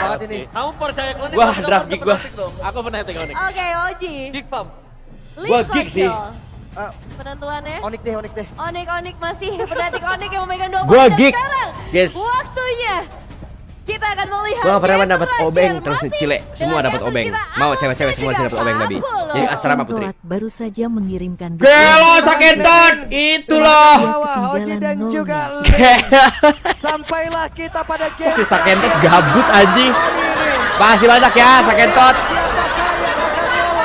banget ini. Kamu percaya Klonik? Wah, draft gig gua. Aku pernah hitting Klonik. Oke, Oji. Gig farm. Gua gig sih. Penentuannya? Onik deh. Onik masih Fnatic Onik yang memegang 2 Gua poin. Dan gig. sekarang, Yes. waktunya kita akan melihat. Gua gak pernah game dapat terakhir obeng terus masih Cile. Semua dengan dapat Yasin obeng. kita Mau Abu cewek-cewek dan semua sih juga dapat obeng Nabi. Apollo. Jadi asrama putri. Toad baru saja mengirimkan Gelo Sakenton, itu loh. Wah, Oji dan Ketinggalan juga nolnya. sampailah kita pada game. Si Sakentot gabut anjing. Makasih banyak ya Sakentot.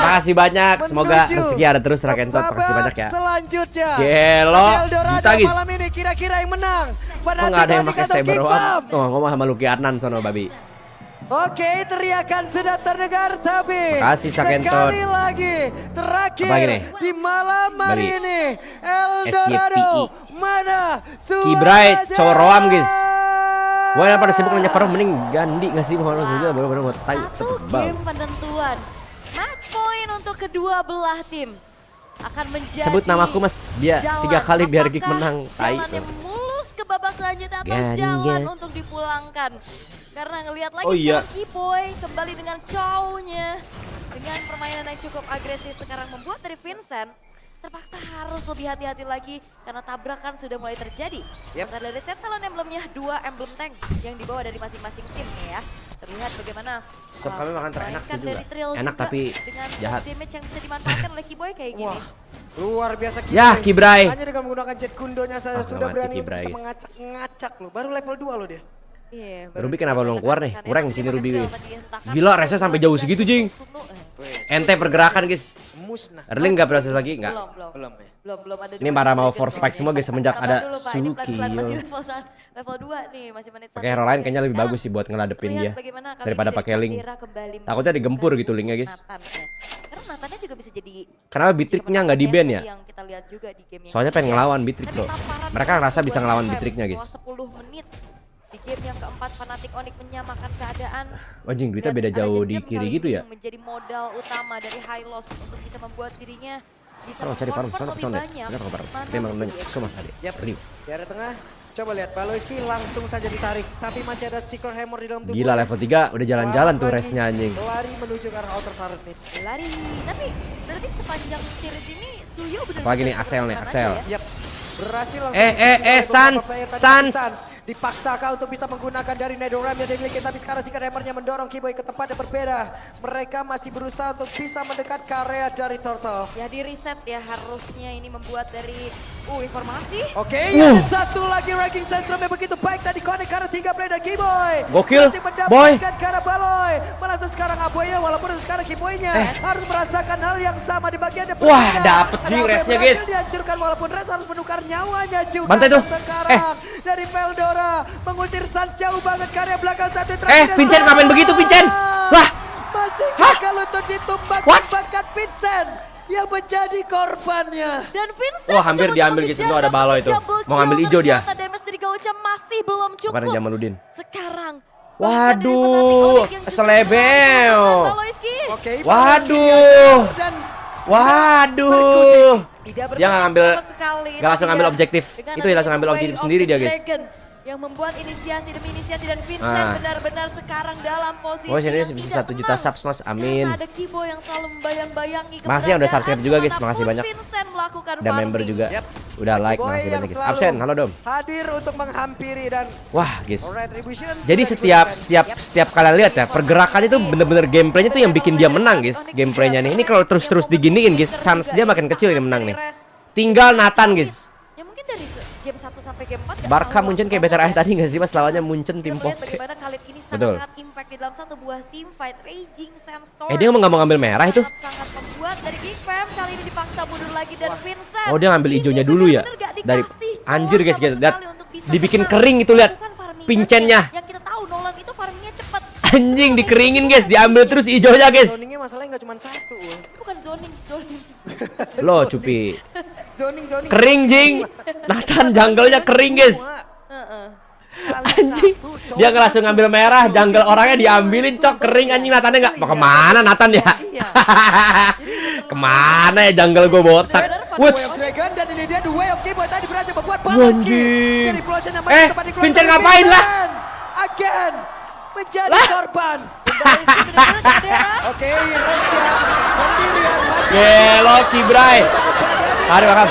Makasih banyak. Semoga rezeki ada terus Sakentot. Makasih banyak ya. Selanjutnya. Gelo. Eldorado Juta guys. malam ini kira-kira yang menang. Kok gak ada yang pakai cyber wap? Oh, ngomong sama Lucky Arnan sono babi. Oke, teriakan sudah terdengar tapi Makasih, Sakentot. sekali lagi terakhir Apa lagi nih? di malam hari Babi. ini Eldorado SYPI. mana Kibrai suaranya? Coroam guys. Gua yang pada sibuk nanya Farah mending ganti nggak sih mau juga baru-baru mau tai Satu tetep bang. game penentuan. Match point untuk kedua belah tim akan menjadi. Sebut namaku mas, dia jalan. 3 kali biar Gig Apakah menang tai. jalan yang mulus ke babak selanjutnya atau Gani, jalan ya. untuk dipulangkan. Karena ngelihat lagi Oh iya. sekarang Kiboy kembali dengan chow-nya. Dengan permainan yang cukup agresif sekarang membuat dari Vincent terpaksa harus lebih hati-hati lagi karena tabrakan sudah mulai terjadi. Yep. Dari set talent emblemnya 2 emblem tank yang dibawa dari masing-masing tim nih ya. Terlihat bagaimana Sop kami makan terenak melainkan juga. dari Trill Enak juga tapi dengan jahat. damage yang bisa dimanfaatkan oleh Kiboy kayak gini. Wah, luar biasa Ya, Kibrai. Hanya dengan menggunakan jet kundonya saya Ah, sudah mati berani untuk Kibrai, bisa guys. mengacak-ngacak loh. Baru level 2 loh dia. Iya, Ruby kenapa belum keluar nih? kan Kurang ya, di sini masih Ruby kecil guys. tadi hentakan. Gila resnya sampai jauh segitu jing. Ente pergerakan guys. Musnah. Erling nggak proses lagi nggak? Belum ya. Belum ada. Ini dua marah mau trigger force nih. spike semua guys semenjak Sabar ada dulu, Pak. Ini pelan-pelan masih Suki. level 2 nih, masih menit Pakai 1. hero lain kayaknya lebih Sekarang bagus sih buat ngeladepin terlihat dia bagaimana kali daripada ini pakai dari link. Chandra kembali Takutnya digempur menggunakan gitu linknya guys. Nathan, ya. Karena Nathannya juga bisa jadi Kenapa Bitriknya nggak di ban ya? yang kita lihat juga di game yang Soalnya pengen ketiga. ngelawan Bitrik Tapi bro. paparan Mereka seperti ngerasa bisa buat ngelawan Fam Bitriknya guys. bawah 10 menit. Di game yang keempat Fnatic Onyx menyamakan keadaan. Anjing duitnya Dan beda ada jauh di Jejam kiri kali gitu ini ya. yang menjadi modal utama dari High Loss untuk bisa membuat dirinya bisa Kalau cari farm, mengkonvert sana lebih condet. banyak Benar farm. mana Dia emang menjadi nanya ke Mas Ade. Yap. Ready. Di area tengah. Coba lihat Paloiski langsung saja ditarik. Tapi masih ada Secret Hammer di dalam tubuh. Gila level 3 udah jalan-jalan tuh resnya anjing. Lari menuju ke arah outer turret nih. lari. Tapi berarti sepanjang series ini Suyo benar-benar Apalagi nih, Axel nih, Axel. ya. Yap. Berhasil langsung Sans, Sans. dipaksakan untuk bisa menggunakan dari Nedoram yang dimiliki, tapi sekarang Secret Hammer-nya mendorong Kiboy ke tempat yang berbeda. Mereka masih berusaha untuk bisa mendekat ke area dari Turtle. Ya di reset ya harusnya ini membuat dari informasi. Oke, ada satu lagi ranking sentrum yang begitu baik tadi connect karena 3 player dari Kiboy. Gokil, Masih mendapatkan Boy. ke arah Baloy. Malah tuh sekarang Aboynya walaupun itu sekarang Kiboynya harus merasakan hal yang sama di bagian depan. Wah, dapet jing resnya, guys. Dihancurkan walaupun Res harus menukar nyawanya juga. Bantai tuh. Dan sekarang dari Veldora mengusir Sans jauh banget ke area belakang satu terakhir. Vincent ngapain begitu, Vincent? Lah. Masih gagal untuk ditumbang-tumbangkan Vincent yang menjadi korbannya. Dan Vincent Wah, hampir coba diambil untuk guys, itu ada mengejar Baloy tuh. double Mau ngambil kill, hijau dia. ternyata damage dari Gaucha masih belum cukup. Bukan Jamaluddin. Sekarang Waduh, selebeo. Oke, Waduh. dan Waduh. Tidak Dia nggak ngambil, sama sekali, nggak langsung tapi ngambil ya, objektif. dengan Itu dia langsung ngambil Way objektif of sendiri the dia guys. Dragon yang membuat inisiasi demi inisiasi dan Vincent Ah. benar-benar sekarang dalam posisi Oh, ini yang bisa tidak 1 juta tenang. subs mas, amin. Karena ada Kibo yang selalu membayang-bayangi Makasih yang udah subscribe juga, guys. kemanapun Makasih banyak. Vincent melakukan Udah member farming. juga. Udah like, Boy makasih yang banyak guys. selalu Absen, halo Dom. hadir untuk menghampiri dan Wah guys. Retribution Jadi sudah setiap kalian lihat ya, pergerakannya itu bener-bener gameplaynya tuh yang bikin dia menang guys. Gameplaynya nih. Ini kalau terus diginiin guys, chance dia makin kecil ini menang nih. Tinggal Nathan guys. Ya mungkin dari game 1 sampai game 4 Barca Munchen kayak better tadi nggak sih mas, lawannya Munchen tim Kita lihat Poke. bagaimana Khalid ini Betul. sangat impact di dalam satu buah team fight Raging Sandstorm. Dia nggak mau ngambil merah itu? Sangat membuat dari Geek Fam kali ini dipaksa mundur lagi dan Vincent. Oh dia ngambil ini hijaunya dulu ya? bener-bener gak Dari dikasih anjir celah guys, sama lihat sekali untuk bisa dibikin menang. kering itu lihat Bukan farming pincennya. aja. Yang kita tahu Nolan itu farmingnya cepat. Anjing dikeringin guys, diambil terus hijaunya guys. zoningnya masalahnya nggak cuma satu. Itu bukan zoning. Lo cupi. Zoning. Kering jing. Nathan jungle-nya kering guys. Heeh. Anjing. Dia nggak langsung ngambil merah, jungle orangnya diambilin cok kering anjing. Nathannya nggak mau kemana Nathan ya? Kemana ya jungle gue botak? Wuts. Dragon dan ini dia the way of Kiboy tadi berhasil membuat Anjing. Jadi Flosen yang Vincent ngapain lah? Again. menjadi korban. Kembali sih benar-benar Cadera. Oke, Resya sendirian masih. Gelo Kibray. Tarik Bakam.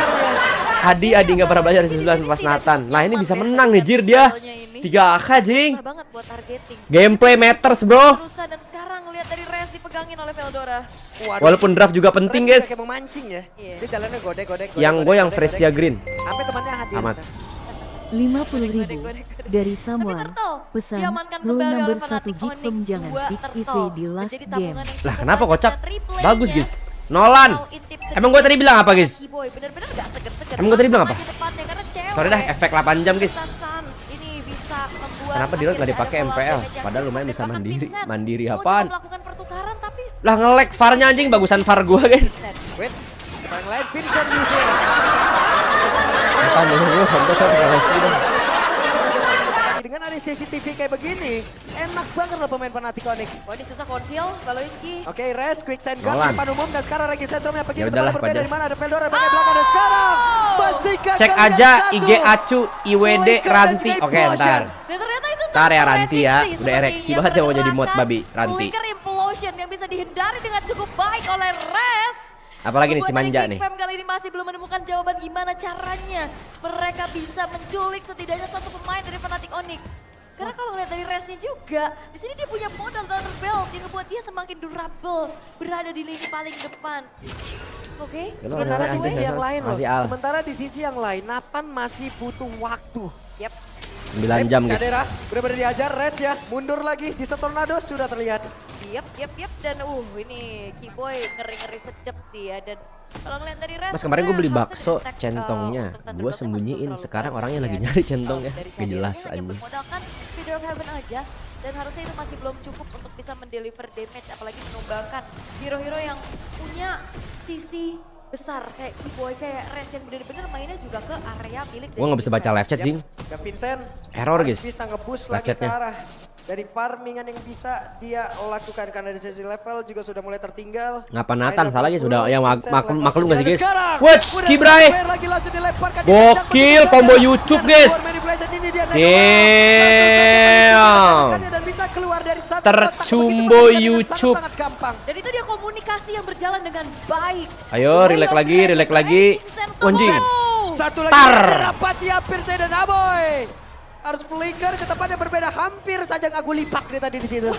Adi nggak pernah belajar di sebelah pas Nathan. Lah ini bisa menang nih Jir dia. 3 AK jing. Susah banget buat targeting. Gameplay matters bro. Terusan dan sekarang lihat dari Res dipegangin oleh Veldora. Walaupun draft juga penting guys. Kayak memancing ya. Iya. Dia jalannya godek. Yang gue yang Fresia Green. Sampai temannya hadir. Amat. 50.000 dari Samuel. Turtle Pesan diamankan rule kembali number oleh 1 Fnatic gift Onyx. from jangan Dua pick EV Turtle di last menjadi game. tabungan yang Lah cukup kenapa banyak kocak? dan replaynya Bagus guys. Nolan. all intip Emang gue tadi bilang apa guys? Keyboy bener-bener gak seger-seger. Emang gua tadi bilang apa? Langsung aja depannya karena cewek. Sorry dah efek 8 jam guys. Suns ini bisa membuat Kenapa di road nggak akhirnya dipakai ada MPL? pola damage yang Padahal lumayan cukup. bisa Bahkan mandiri. Vincent Mandiri mau apaan? coba melakukan pertukaran tapi Lah nge-lag VAR-nya anjing, bagusan VAR gua guys. Wait, yang lain Vincent Yusuf. Apaan nih gua contoh coba Dengan ada CCTV kayak begini, enak banget loh pemain Fnatic Onyx. oh ini susah konsil Baloinski. Oke, Res, quick send gun Nolan. depan umum dan sekarang Regi Sentrumnya pergi Ya ke udahlah, tempat berbeda Pajar. dari mana ada Veldora bagian belakang dan sekarang masih gagal Cek dengan aja satu. IG Acu, IWD, Flicker dan Ranti. juga Oke implosion. ntar. Dan ternyata itu Ntar ya, Ranti ya. terprediksi Udah ereksi sepertinya banget ya mau jadi mod, pergerakan babi, Ranti. Flicker Implosion yang bisa dihindari dengan cukup baik oleh Res. Apalagi nih si Pembuat Manja dari nih. Big Fam kali ini masih belum menemukan jawaban gimana caranya mereka bisa menculik setidaknya satu pemain dari Fnatic Onyx. Karena kalau lihat dari Resnya juga, di sini dia punya modal Thunder Belt yang membuat dia semakin durable berada di lini paling depan. Oke. Sementara di sisi yang lain loh. Masih Al. Sementara di sisi yang lain, Nathan masih butuh waktu. Yap. 9 jam guys. Cadera, benar-benar diajar, Res ya. Mundur lagi, di Tornado sudah terlihat. Yap. Dan ini Keyboy ngeri-ngeri sedep sih ya. Dan kalau ngeliat dari Res, Mas kemarin gue beli sebenarnya bakso harusnya centongnya, untuk Thunder gue Belt-nya sembunyiin. masih belum Sekarang terlalu orangnya terlalu lagi ya. nyari centongnya. Dari Gak Cadera jelas ini hanya anjing. bermodalkan Feeder of Heaven aja. Dan harusnya itu masih belum cukup untuk bisa mendeliver damage. Apalagi menumbangkan hero-hero yang punya sisi besar kayak Keyboy, kayak Res yang bener-bener mainnya juga ke area milik. Gue gak bisa baca live chat jing. Dan Vincent Error, harus guys. bisa nge-boost Live lagi ke chatnya. arah dari farmingan yang bisa dia lakukan karena di sesi level juga sudah mulai tertinggal. Ngapa Nathan salah guys, udah yang Vincent maklum gak sih level guys? 9. Watch Udah Kibray. sampai lagi langsung dilemparkan. Gokil combo YouTube guys. Damn. Dan bisa keluar dari satu Tercumbo kotak begitu YouTube. sangat gampang. Dan itu dia komunikasi yang berjalan dengan baik. Ayo relax lagi. Anjing. Satu lagi Tar. dapat di hampir saya dan Aboy. Harus flicker ke tempat yang berbeda, hampir saja ngaku lipak dia tadi di situ.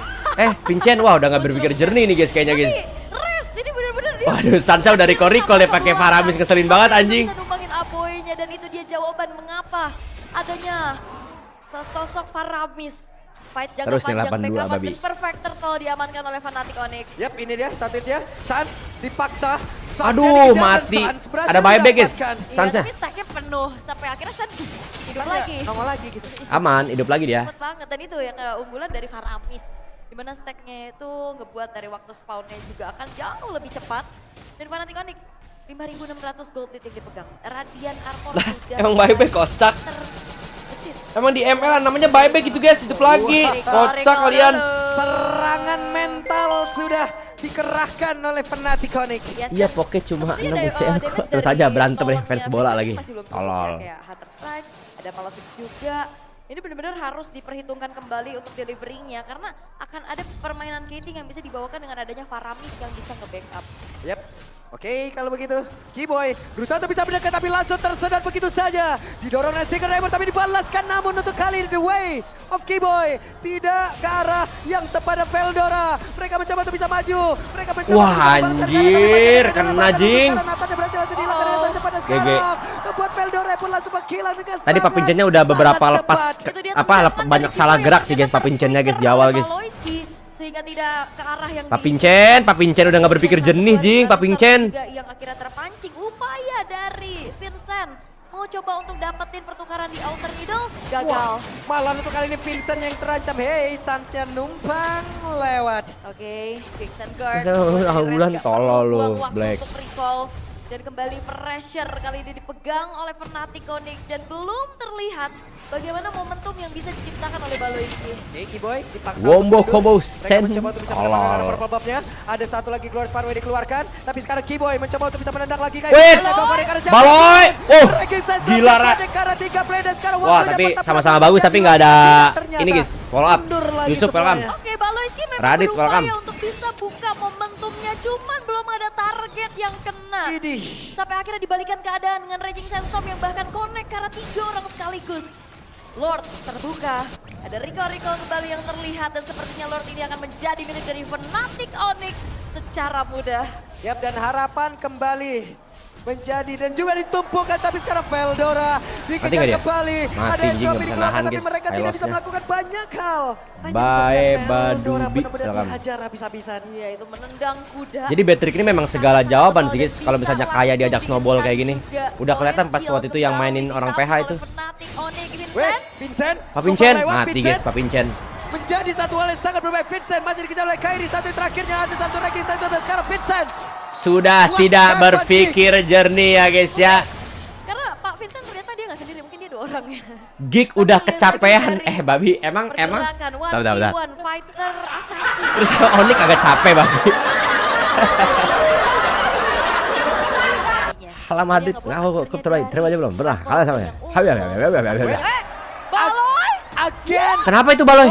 Vincent, wah udah gak berpikir jernih nih guys kayaknya guys. Res ini bener-bener dia Waduh, Sansa udah recall dia pakai Faramis, ngeselin banget anjing. bisa numbangin Aboynya dan itu dia jawaban mengapa adanya sosok Faramis. Fight jangka Terus nih, panjang 82, Pegasus babi. dan Perfect Turtle diamankan oleh Fnatic Onyx. Yap, ini dia saatnya. Sans dipaksa. Sans Aduh, yang dikejar dan mati. Sans berhasil Ada buyback, guys. mendapatkan. Iya, Sansnya. tapi stacknya penuh sampai akhirnya Sans hidup Sans ya, lagi. nongol lagi gitu. Aman, hidup lagi dia. Cepet banget dan itu ya keunggulan dari Faramis. Dimana stacknya itu ngebuat dari waktu spawnnya juga akan jauh lebih cepat. Dan Fnatic Onyx 5.600 gold lead yang dipegang. Radiant Armor sudah Emang buyback kocak. terbesit. Emang di ML namanya buyback gitu guys, hidup lagi. Kocak kalian. Serangan mental sudah dikerahkan oleh Fnatic Onyx. Iya, pokoknya cuma Sepertinya 6 UCL damage kok. Terus dari aja berantem deh Nolannya fans bola Vincent lagi. masih belum cukup Tolol. ya, kayak Hunter Strike, ada Paladin juga. Ini benar-benar harus diperhitungkan kembali untuk delivery-nya karena akan ada permainan Katie yang bisa dibawakan dengan adanya Faramis yang bisa nge-backup. Yap. Oke, kalau begitu Keyboy berusaha untuk bisa mendekat tapi langsung tersedot begitu saja. Didorong oleh Secret Diamond tapi dibalaskan, namun untuk kali ini the way of Keyboy tidak ke arah yang tepat Veldora. Mereka mencoba untuk bisa maju. Mereka mencoba Wah, untuk bisa membalaskan anjir, karena kena Nathan jing. berhasil langsung dihilangkan dengan saja pada GG. sekarang. Membuat Veldora pun langsung menghilang dengan Tadi sangat, Papincennya udah beberapa sangat lepas cepat. Itu dia apa tendangan banyak dari salah Keyboy gerak yang sih guys ternyata Papincennya guys di trigger awal oleh guys. Valoisky, sehingga tidak ke arah yang Papincen udah gak berpikir jernih jing, Papincen. juga yang akhirnya terpancing. Upaya dari Vincent mau coba untuk dapetin pertukaran di outer middle, gagal. Wah, malah untuk kali ini Vincent yang terancam. Hey, Sansnya numpang lewat. Oke, Vincent guard. Vincent, Kemudian bulan Res nggak tolol perlu lu, buang waktu Black. untuk recall. Dan kembali pressure kali ini dipegang oleh Fnatic Onyx dan belum terlihat bagaimana momentum yang bisa diciptakan oleh Baloiski. Oke, Kiboy dipaksa. Wombo untuk combo mereka sen. mencoba untuk bisa mendapatkan arah purple buff-nya. Ada satu lagi Glorious Pathway dikeluarkan, tapi sekarang Kiboy mencoba untuk bisa menendang lagi kayak Wait, Baloy. Oh, gila Ra. Wah, tapi sama-sama bagus tapi nggak ada ini guys. Follow up. Yusuf welcome. Oke, Baloiski memang Radit, berupaya welcome. untuk bisa buka momentumnya, cuman belum ada target yang kena. Sampai akhirnya dibalikan keadaan dengan Raging Sandstorm yang bahkan connect karena 3 orang sekaligus. Lord terbuka, ada Rico kembali yang terlihat dan sepertinya Lord ini akan menjadi milik dari Fnatic Onyx secara mudah. Yap, dan harapan kembali menjadi dan juga ditumpukan, tapi sekarang Veldora dikejar kembali. Mati anjing, nggak bisa nahan guys. Mereka tidak bisa melakukan banyak hal. Bye Badubi welcome. Hajar habis-habisan. Iya, itu menendang kuda. Jadi Patrick ini memang segala jawaban sih guys. Kalau misalnya kayak diajak snowball kayak gini, udah kelihatan pas waktu itu yang mainin orang PH itu. Weh, Vincent. Pak Vincent mati guys, Pak Vincent. Menjadi satu hal yang sangat berbahaya. Vincent masih dikejar oleh Kairi. Satu yang terakhirnya ada satu lagi. Sekarang Vincent Sudah tidak berpikir jernih ya guys ya. Karena Pak Vincent ternyata dia nggak sendiri, mungkin dia 2 orang ya. Geek udah kecapean. Babi emang Bentar. Fighter assassin. Terus Onyx agak capek Babi. Halah Madrid, aku terima aja belum? Pernah kalah sama ya? Baloy! Again. Kenapa itu Baloy?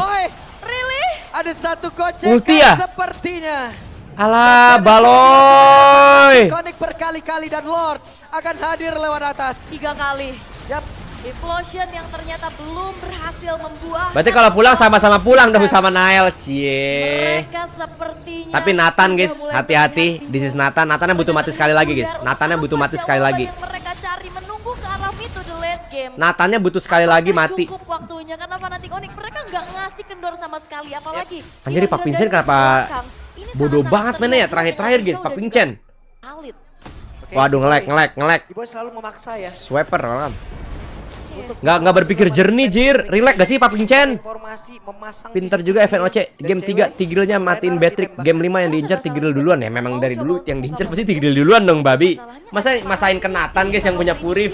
Really? Ada satu gocek Ulti ya? sepertinya. Alah Baloy. Connect berkali-kali dan Lord akan hadir lewat atas. 3 kali. Yap. Implosion yang ternyata belum berhasil membuah. Berarti kalau pulang sama-sama pulang dong sama Nael, cie. Mereka sepertinya. Tapi Nathan guys, sudah mulai hati-hati. berhati-hati. This is Nathan. Nathannya butuh mati sekali lagi guys. Nathannya butuh mati sekali lagi. Yang mereka cari menunggu ke arah mid to the late game. Nathannya butuh sekali lagi mati. Cukup waktunya karena Fnatic Onyx mereka nggak ngasih kendor sama sekali, apalagi. Anjir, Pak Vincent kenapa bodoh banget mainnya ya terakhir-terakhir guys, Pak Vincent. Valid. Waduh, ngelek. Ibu selalu memaksa ya. Swiper kan. Nggak berpikir jernih jir. Relax gak sih Pak Vincent? Informasi memasang. Pinter juga FNOC. Game 3 Tigrilnya matiin Patrick. Game 5 yang diincar Tigril duluan ya. Memang dari dulu yang diincar pasti Tigril duluan dong babi. Masa masain ke Nathan guys yang punya Purif.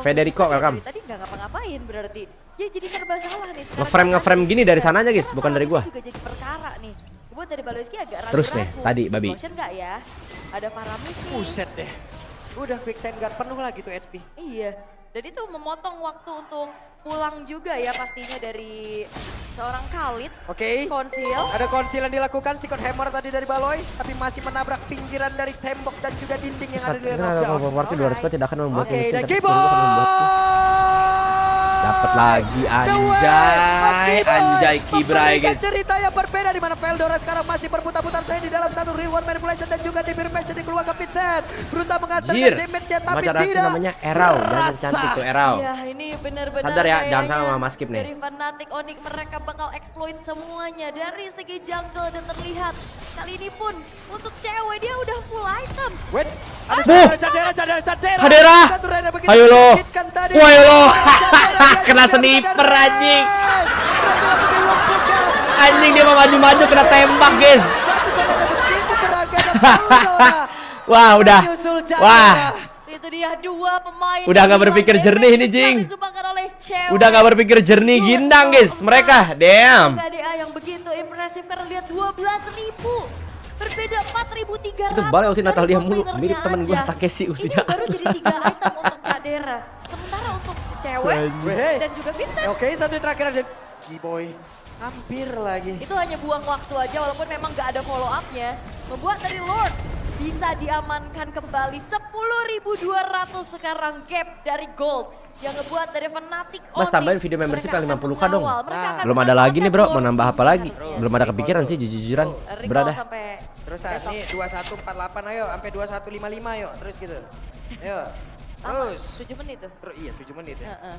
Federico welcome. Tadi nggak ngapa-ngapain berarti. Ya jadi serba salah nih. Ngeframe gini dari sana aja guys, bukan dari gua. Juga jadi perkara nih. Buat dari Baloiski agak ragu-ragu. Terus nih, tadi, babi. Motion nggak ya? Ada Paramis nih. Buset deh. Udah quick send guard penuh lagi tuh HP. Iya. Dan itu memotong waktu untuk pulang juga ya pastinya dari seorang Khalid. Oke. Konsil. Ada konsil yang dilakukan Secret Hammer tadi dari Baloy, tapi masih menabrak pinggiran dari tembok dan juga dinding yang ada di dalam. Waktu 200 tidak akan membuat Oke, dan mistake, tapi Kiboy akan membuat. Dapat lagi anjay Kibray guys. Cerita yang berbeda di mana Veldora sekarang masih berputar-putar saya di dalam satu real one manipulation dan juga di Match dikeluarkan Vincent. Berusaha mengantarkan damage tapi Macam tidak. namanya Erau, jangan cantik tuh Erau. Ya ini benar-benar Sadar ya, jangan kayaknya sama Mas Skip nih. Dari Fnatic Onyx mereka bakal exploit semuanya dari segi jungle dan terlihat kali ini pun untuk cewek dia udah full item. Wait, ada Cadera. Hadera. Satu Rena begitu Ayo lo. menyakitkan tadi. Woi lo. Cadera, Kena sniper anjing. Anjing dia mau maju-maju kena tembak guys. Wah udah. Wah. Itu dia 2 pemain. Udah nggak berpikir jernih ini Jing. Udah nggak berpikir jernih gindang guys mereka. Damn. KDA yang begitu impresif karena lihat 12.000. Berbeda 4.300. Itu Baloy ulti Natalia mulu. Mirip temen gue Takeshi ultinya. Ini baru jadi 3 item untuk Cadera. Sementara untuk cewek dan juga Vincent. Oke, satu yang terakhir ada Kiboy. Hampir lagi. Itu hanya buang waktu aja walaupun memang nggak ada follow up-nya. Membuat dari Lord bisa diamankan kembali 10.200 sekarang gap dari gold yang ngebuat dari Fnatic Onyx. Mas tambahin video membership yang 50k dong. Mereka akan Belum ada lagi nih bro, mau mendapatkan nambah apa gold lagi? harusnya. Belum ada kepikiran sih jujur-jujuran. Recall Berada. sampai Terus ini 2148 ayo sampai 2155 yuk terus gitu. Ayo. Terus. 7 menit tuh. Iya 7 menit ya. Heeh.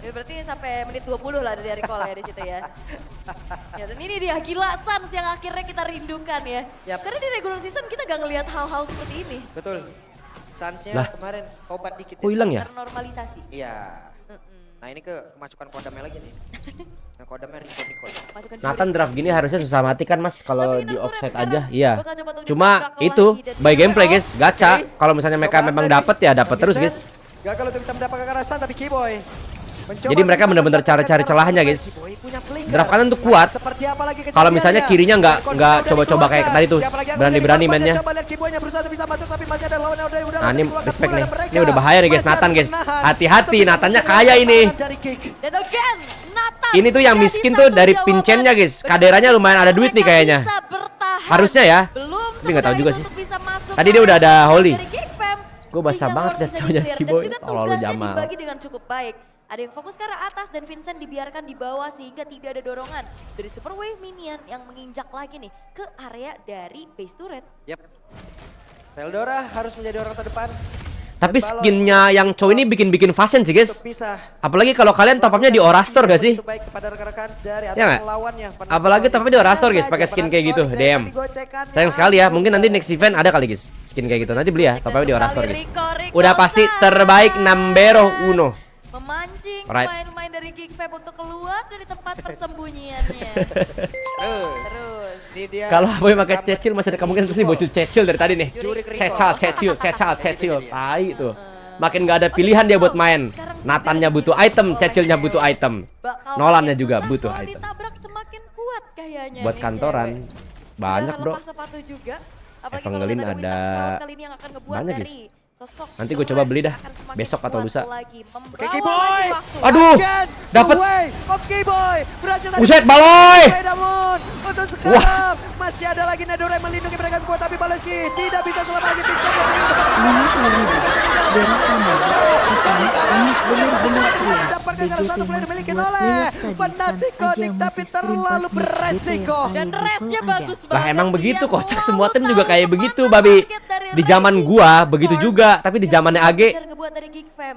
Ya berarti sampai menit 20 lah dari recall ya di situ ya. Ya dan ini dia gila Suns yang akhirnya kita rindukan ya. Yap. Karena di regular season kita gak ngelihat hal-hal seperti ini. Betul. Sunsnya Lah. kemarin obat dikit. Kok hilang ya? Ternormalisasi. Iya. Nah ini kemasukan kodamnya lagi nih. Masukkan Nathan Fury. draft gini harusnya susah mati kan mas kalau Tapi di Naruto offset sekarang aja. Iya. bakal coba untuk Cuma ditabrak itu lagi dan by juga- gameplay guys, gacha. Oke. Kalau misalnya mereka Coba memang tadi. dapat ya dapat terus guys. Gagal untuk bisa mendapatkan kekerasan tapi Keyboy mencoba Jadi mereka untuk benar-benar mendapatkan cari celahnya, kekerasan. guys. Keyboy punya flinger. Draft kanan tuh kuat. Seperti apa lagi Kalau misalnya kejadiannya? kirinya nggak Confident coba-coba kayak dikeluarkan. tadi tuh, Siapa lagi yang berani-berani menjadi mainnya. korbannya? Coba lihat Keyboy-nya berusaha untuk bisa masuk tapi masih ada lawan yang udah Nah ini dikeluarkan respect pula nih. dari mereka. Ini udah bahaya nih guys, Masih Nathan ada guys. menahan. Hati-hati, Untuk bisa Nathannya mengejar kaya ini. tahanan dari Kick. Dan again, Nathan Ini tuh yang menjadi miskin tuh satu dari jawaban. Pincennya guys. Benar-benar Kaderannya lumayan ada duit nih mereka kayaknya. bisa bertahan. Harusnya ya. Belum Tapi nggak tahu juga semudah sih. itu untuk bisa masuk Tadi ke dia udah ada area Holy. dari Geek Fam. Gue basah Tinggal banget Lord liat bisa cowoknya di-clear. Keyboy. Dan juga Tolol lu tugasnya Jamal. dibagi dengan cukup baik. Ada yang fokus ke arah atas dan Vincent dibiarkan di bawah sehingga tidak ada dorongan dari Super Wave Minion yang menginjak lagi nih ke area dari base turret. Yap. Veldora harus menjadi orang terdepan. Tapi Dan Balon skinnya yang cowok ini bikin fashion sih guys. untuk bisa Apalagi kalau kalian top up-nya di Orastor gak sih? Begitu baik kepada rekan-rekan dari Ya atas nggak? lawannya. Apalagi top up-nya di Orastor guys, pakai skin kayak gitu. DM. Sayang sekali ya, mungkin nanti next event ada kali guys skin kayak gitu. Nanti beli ya, top up-nya di Orastor guys. Udah pasti terbaik Nambero Uno. Memancing Right. pemain-pemain dari Geek Fam untuk keluar dari tempat persembunyiannya. Terus. Ini dia. Kalau Boy pakai Cecil masih ada kemungkinan terus nih bocil Cecil dari tadi nih. Cecil, tai tuh. Makin gak ada pilihan dia buat main. Nathannya butuh item, Cecilnya butuh item. Bakal Nolannya makin juga susah butuh kalau item. ditabrak semakin kuat kayaknya Buat nih kantoran cewek. banyak Udah bro. lepas sepatu juga. Apalagi Evangeline kalau ada kali ini yang akan ngebuat banyak, dari guys. sosok Nanti gue coba beli dah, akan semakin besok atau kuat lusa. lagi, membawa Oke, Keyboy. lagi waktu. Aduh, Again, dapet. the way of Keyboy. Berhasil tadi. Buset, Baloy. Namun untuk sekarang masih ada lagi Nadora yang melindungi mereka semua tapi Baleski tidak bisa selama lagi Vincent yang Dari Samuel. Ini benar-benar keren. mendapatkan BGT satu player Mas dimiliki buat oleh Lilis tadi Fnatic sans Kodik aja tapi masih screen terlalu pas beresiko. Dan BGT resnya ada. bagus banget. Lah emang Dia begitu kocak selalu semua tim juga tahu kayak kemana begitu babi. target dari Di zaman Raging gua Storm. begitu juga, tapi di zamannya AG Benar ngebuat dari Geek Fam.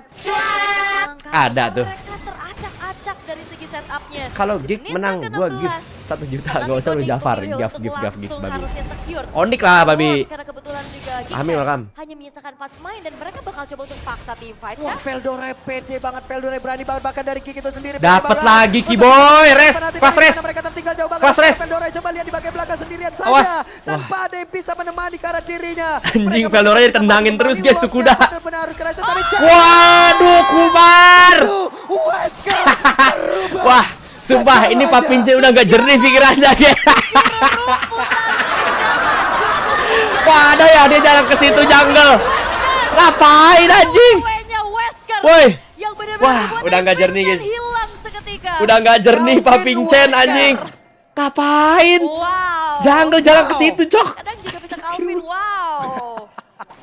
Ada tuh. Mereka teracak-acak dari segi setupnya. kalau Geek Menit menang ke-16. gua gift 1 juta, Fnatic gak usah lu Kodik Jafar, memilih gift untuk babi. langsung harusnya secure. Onik lah babi. Karena kebetulan juga Geek Pahami, Fam welcome. hanya menyisakan 4 pemain dan mereka bakal coba untuk paksa team fight Wah, kah? Veldora pede banget, Veldora berani banget bahkan dari Kick itu sendiri. Dapat Berani lagi, banget. Keyboy. Res, Fnatic kelas dari res. mana mereka tertinggal jauh banget. Kelas res. Veldora coba lihat di bagian belakang sendirian saja. Awas. Tanpa ada yang bisa menemani ke arah dirinya. Anjing, Mereka Veldora bisa ditendangin menemani terus, guys, tuh kuda. benar-benar harus kerasa, tapi Waduh, Kumar. Wesker berubah. Wah, sumpah ini Pak Pince udah gak jernih pikirannya guys. Waduh ya dia jalan ke situ jungle. Ngapain anjing? Ceweknya Wesker Woi. yang benar-benar Wah, membuat udah dari nggak jernih, Vincent guys. hilang seketika. Udah gak jernih Pak Calvin Pincen Wesker. anjing. Ngapain? Wow. Jungle jalan ke situ, Cok. Kadang juga bisa Calvin, wow.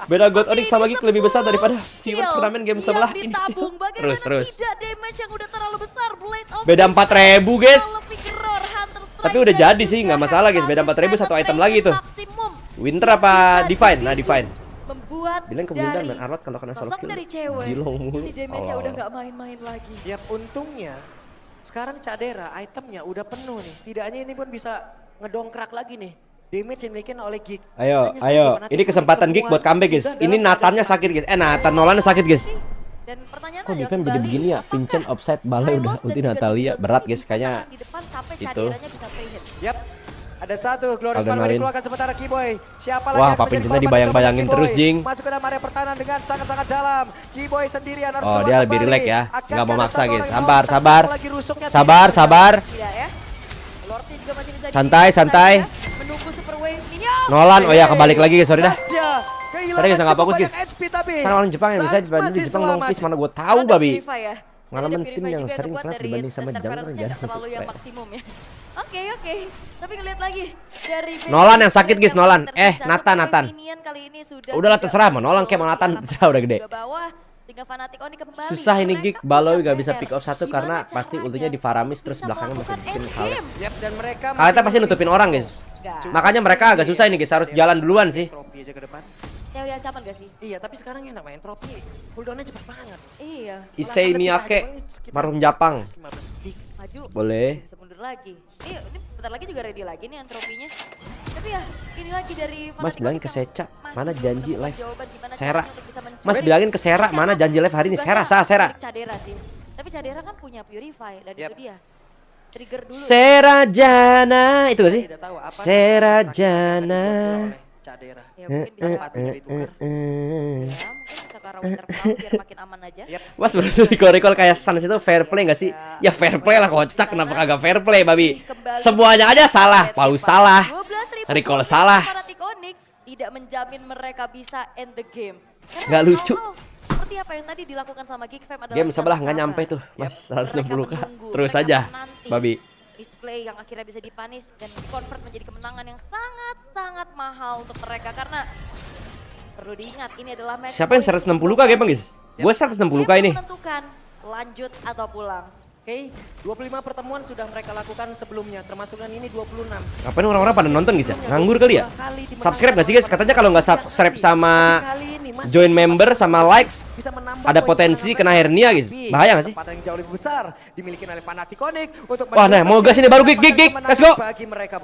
Beda God Onyx sama Ini Geek lebih besar daripada skill viewer turnamen game sebelah yang ini sih. ditabung. Bagaimana Terus. tidak damage yang udah terlalu besar. Blade of Beda Vision, 4.000 guys. Kalau pick roar, Hunter Strike, Tapi udah dan jadi sih, juga nggak masalah, guys. Beda 4.000 satu item lagi tuh. maksimum Winter yang apa bisa Divine? Nah, dibikin. Divine. Membuat Bilang kemudian dari main Arlot kalau kena solo sosok kill. dari cewek Jilong mulu. ini damage-nya Tolol. udah nggak main-main lagi. Ya untungnya sekarang Cadera itemnya udah penuh nih. Setidaknya ini pun bisa ngedongkrak lagi nih damage yang dimiliki oleh Geek. Ayo, Hanya saja ayo. Fnatic Ini kesempatan semua Geek buat comeback, guys. sudah Ini dalam Nathannya keadaan sakit, guys. Nathan Nolannya sakit, guys. Dan pertanyaan Kok adalah defense jadi kembali, begini ya? apakah Vincent offside, Balai udah Hylos dan ulti juga Natalia. Tigreal Berat, ini guys. bisa Kayaknya menang di depan sampai itu. Cadiranya bisa free hit. Yap. Ada satu Glorious Alden Pan Marin. dikeluarkan sementara Keyboy. Siapa lagi Wah, yang Pak menjadi Pincennya korban dibayang-bayangin mencoba terus, Keyboy? Jing. Masuk ke dalam area pertahanan dengan sangat-sangat dalam. Keyboy sendirian harus Oh, keluar dia lebih kembali. relax ya. Akankah Nggak mau ada maksa, satu guys. orang yang Sabar, mau sabar. lagi rusuknya? Sabar, Tidak. sabar. Tidak ya. Lordnya juga masih bisa Santai, dibikin santai. saja. Menunggu super wave minion. Nolan, oh ya kebalik lagi, guys. Sorry dah. Saja kehilangan Sorry, guys, nggak cukup fokus, banyak guys. HP tapi Karena orang Jepang yang bisa Sans dibanding di masih Jepang selamat. nongkis mana gue tahu, Ada babi. Purify ya. Ngalamin Ada tim Purify yang juga sering ngebuat kelas dari dibanding sama interference-nya Jungle, nggak jangan terlalu masuk yang play. maksimum ya. Oke. Tapi ngeliat lagi dari Nolan yang sakit, guys, yang Nolan. tersisa. Nathan, Super Nathan. Minion kali ini sudah Udahlah, tidak terserah, mau Nolan kayak mau memiliki Nathan, apa-apa. terserah, udah gede. Juga bawah, tinggal Fnatic Oni kembali. Susah ini Mereka Geek, Baloy punya gak bisa PR. pick off satu Gimana karena pasti caranya ultinya di Faramis terus bisa belakangnya masih melakukan bikin endgame? Khaled. Yap, dan mereka Khaled pasti masih nutupin orang, guys. Enggak. Makanya mereka agak susah ini, guys. Harus jalan duluan sih. Trofi aja ke depan. Teori ancaman gak sih? Iya, tapi sekarang enak main trofi. Cooldownnya cepet banget. Iya. Issei Miyake, Marum Japang. 15 detik. Maju. Boleh. Bisa mundur lagi. Ini bentar lagi juga ready lagi nih antropinya. Tapi ya, ini lagi dari Mas Fnatic bilangin Oni ke yang Seca, masih mana belum janji menemukan live? jawaban gimana Sera. caranya untuk bisa mencuri. Mas bilangin ke Sera, mana janji live hari ini? Sera, Sera. Cadera sih. Tapi Cadera kan punya Purify dan Yap. itu dia. trigger dulu. Serajana itu gak sih? Tidak tahu apa Serajana. Cadera. Ya mungkin bisa Sepatunya ditukar. ya, mungkin bisa ke arah winter crown biar makin aman aja. Mas baru recall kayak Suns itu fair play gak sih? Ya fair play lah, kocak, kenapa kagak fair play babi? Semuanya aja salah, Paus salah, 12.000 recall poin salah. Fanatic Onyx tidak menjamin mereka bisa end the game. Karena Nggak lucu. hal-hal seperti apa yang tadi dilakukan sama Geek Fam adalah Game sebelah nggak sama. nyampe tuh, Mas, 160k. Mereka Terus menunggu, aja, mereka menanti. babi. Display yang akhirnya bisa dipanis dan convert menjadi kemenangan yang sangat-sangat mahal untuk mereka karena perlu diingat ini adalah match Siapa yang 160k game, guys? Gue 160k ini. menentukan lanjut atau pulang. Oke, 25 pertemuan sudah mereka lakukan sebelumnya, termasuk dan ini 26. Ngapain orang-orang pada nonton guys ya? Nganggur kali ya? Subscribe gak sih guys? Katanya kalau nggak subscribe sama join member sama likes ada potensi kena hernia guys. Bahaya gak sih? Kesempatan yang jauh lebih besar dimiliki oleh Fnatic Onyx untuk Wah, nah mau gas ini baru gig. Let's go.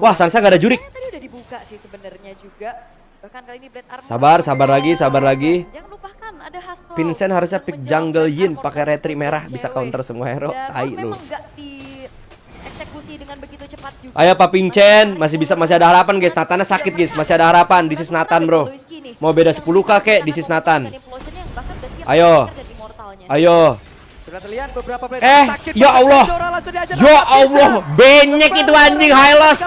Wah, Sansa gak ada jurik. Tadi udah dibuka sih sebenarnya juga. Bahkan kali ini Blade Armor. Sabar lagi. Jangan lupakan ada Haspel. Vincent harusnya pick jungle Yin pakai retri merah cewek. bisa counter semua hero. Dan Tai lu. memang nggak dieksekusi dengan begitu cepat juga. Ayo Pak Vincent, masih ada harapan guys. Nathannya sakit guys, masih ada harapan. This is Nathan bro. Mau beda 10k kek, this is Nathan. Ayo. Sudah terlihat beberapa player sakit. Ya Allah. Ya Allah, benyek itu anjing Hylos.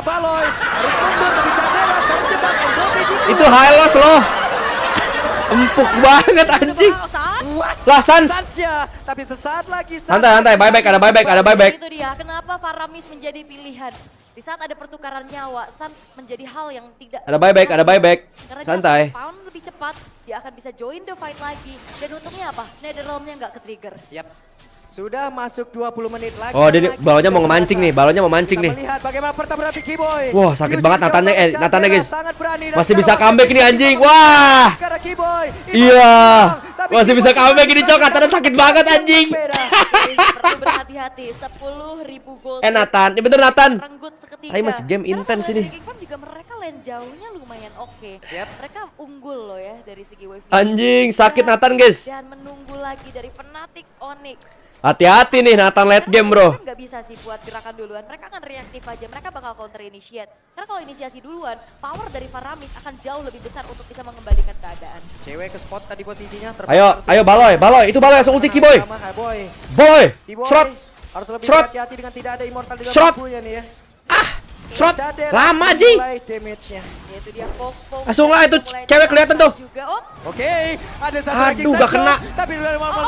Itu Hylos loh. Empuk banget anjing. Lah Sans. Tapi sesaat lagi. Santai, buyback, ada buyback. Itu dia, kenapa Faramis menjadi pilihan. Di saat ada pertukaran nyawa, Sans menjadi hal yang tidak... Ada buyback. Karena Santai. dia pound lebih cepat, dia akan bisa join the fight lagi. Dan untungnya apa? Netherrealm-nya nggak ke-trigger. Yap. Sudah masuk 20 menit lagi. Oh, dia balonnya mau ngemancing nih, nih. Lihat bagaimana pertempuran Kiboy. Wah, sakit banget Nathannya guys. Masih bisa comeback ini anjing. Wah. Iya. Masih bisa comeback ini, Cok. Nathannya sakit banget anjing. Perlu berhati-hati, 10.000 gold. Nathan, ini bener Nathan. Renggut seketika. Tapi masih game intens ini. Karena juga mereka lane jauhnya lumayan oke. Mereka unggul loh ya dari segi wave. Anjing, sakit Nathan guys. Dan menunggu lagi dari Fnatic Onyx. Hati-hati nih Nathan late game bro. Nggak bisa sih buat gerakan duluan, mereka akan reaktif aja, mereka bakal counter initiate. Karena kalau inisiasi duluan, power dari Faramis akan jauh lebih besar untuk bisa mengembalikan keadaan. Cewek ke spot tadi posisinya. Ayo Baloy, itu Baloy langsung ulti Kiboy. Boy, shot. Harus lebih Shot. hati-hati dengan tidak ada immortal di dalam Shot. tubuhnya nih ya. Shot. Lama Ji. Ya itu dia Poke. Langsung lah itu cewek kelihatan tuh. Juga, Oke, ada satu lagi. Aduh, gak kena. Tapi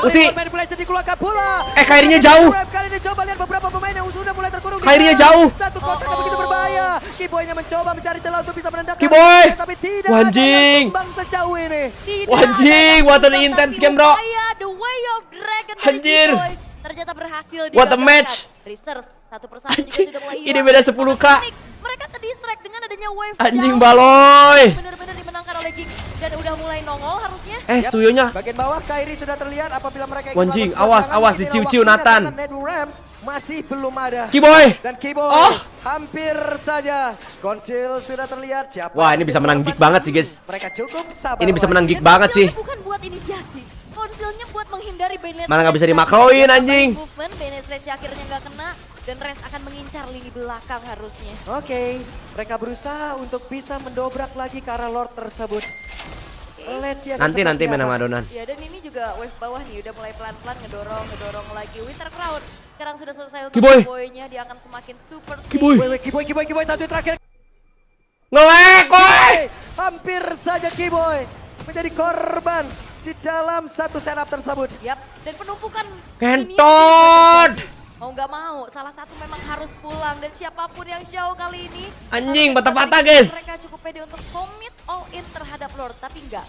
Uti. manipulasi dikeluarkan pula. Kairinya jauh. Kali ini coba lihat beberapa pemain yang sudah mulai terkurung. Kairinya jauh. Satu kotak yang begitu berbahaya. Kiboynya mencoba mencari celah untuk bisa menendang. Kiboy. Tapi tidak Anjing. ada yang tumbang sejauh ini. Anjing, what an intense game, bro. The way of dragon dari Anjir. Kiboy ternyata berhasil What a digagalkan. match. Research satu persatu juga Anjing, sudah mulai ini hilang. beda 10K. Mereka ke distract dengan adanya wave Anjing jauh. Baloy. Benar-benar dimenangkan oleh Geek dan udah mulai nongol harusnya. Suyonya. Bagian bawah Kairi sudah terlihat apabila mereka ingin Anjing, melakukan serangan awas di diciu-ciu waktunya Nathan. karena Netherrealm masih belum ada. Kiboy. Dan Kiboy hampir saja. Konsil sudah terlihat siapa. Wah, ini bisa menang Geek banget sih, guys. Mereka cukup sabar. Ini bisa menang Geek Dan banget sih. konsilnya bukan buat inisiasi. Konsilnya buat menghindari Bane. Mana nggak bisa dimakroin, anjing. Bane akhirnya nggak kena dan Rez akan mengincar lini belakang harusnya. Oke, mereka berusaha untuk bisa mendobrak lagi ke arah Lord tersebut. Let's see Nanti seperti main apa. sama Adonan. Ya dan ini juga wave bawah nih udah mulai pelan-pelan ngedorong lagi. Winter Crown sekarang sudah selesai untuk Kiboy. Kiboy-nya, dia akan semakin super safe. Kiboy. Kiboy satu terakhir. Ngelek, woi. Hampir saja Kiboy menjadi korban di dalam satu setup tersebut. Yap, dan penumpukan Kentot. mau nggak mau, salah satu memang harus pulang dan siapapun yang show kali ini Anjing, karena patah-patah, mereka guys. cukup pede untuk commit all in terhadap Lord, tapi enggak.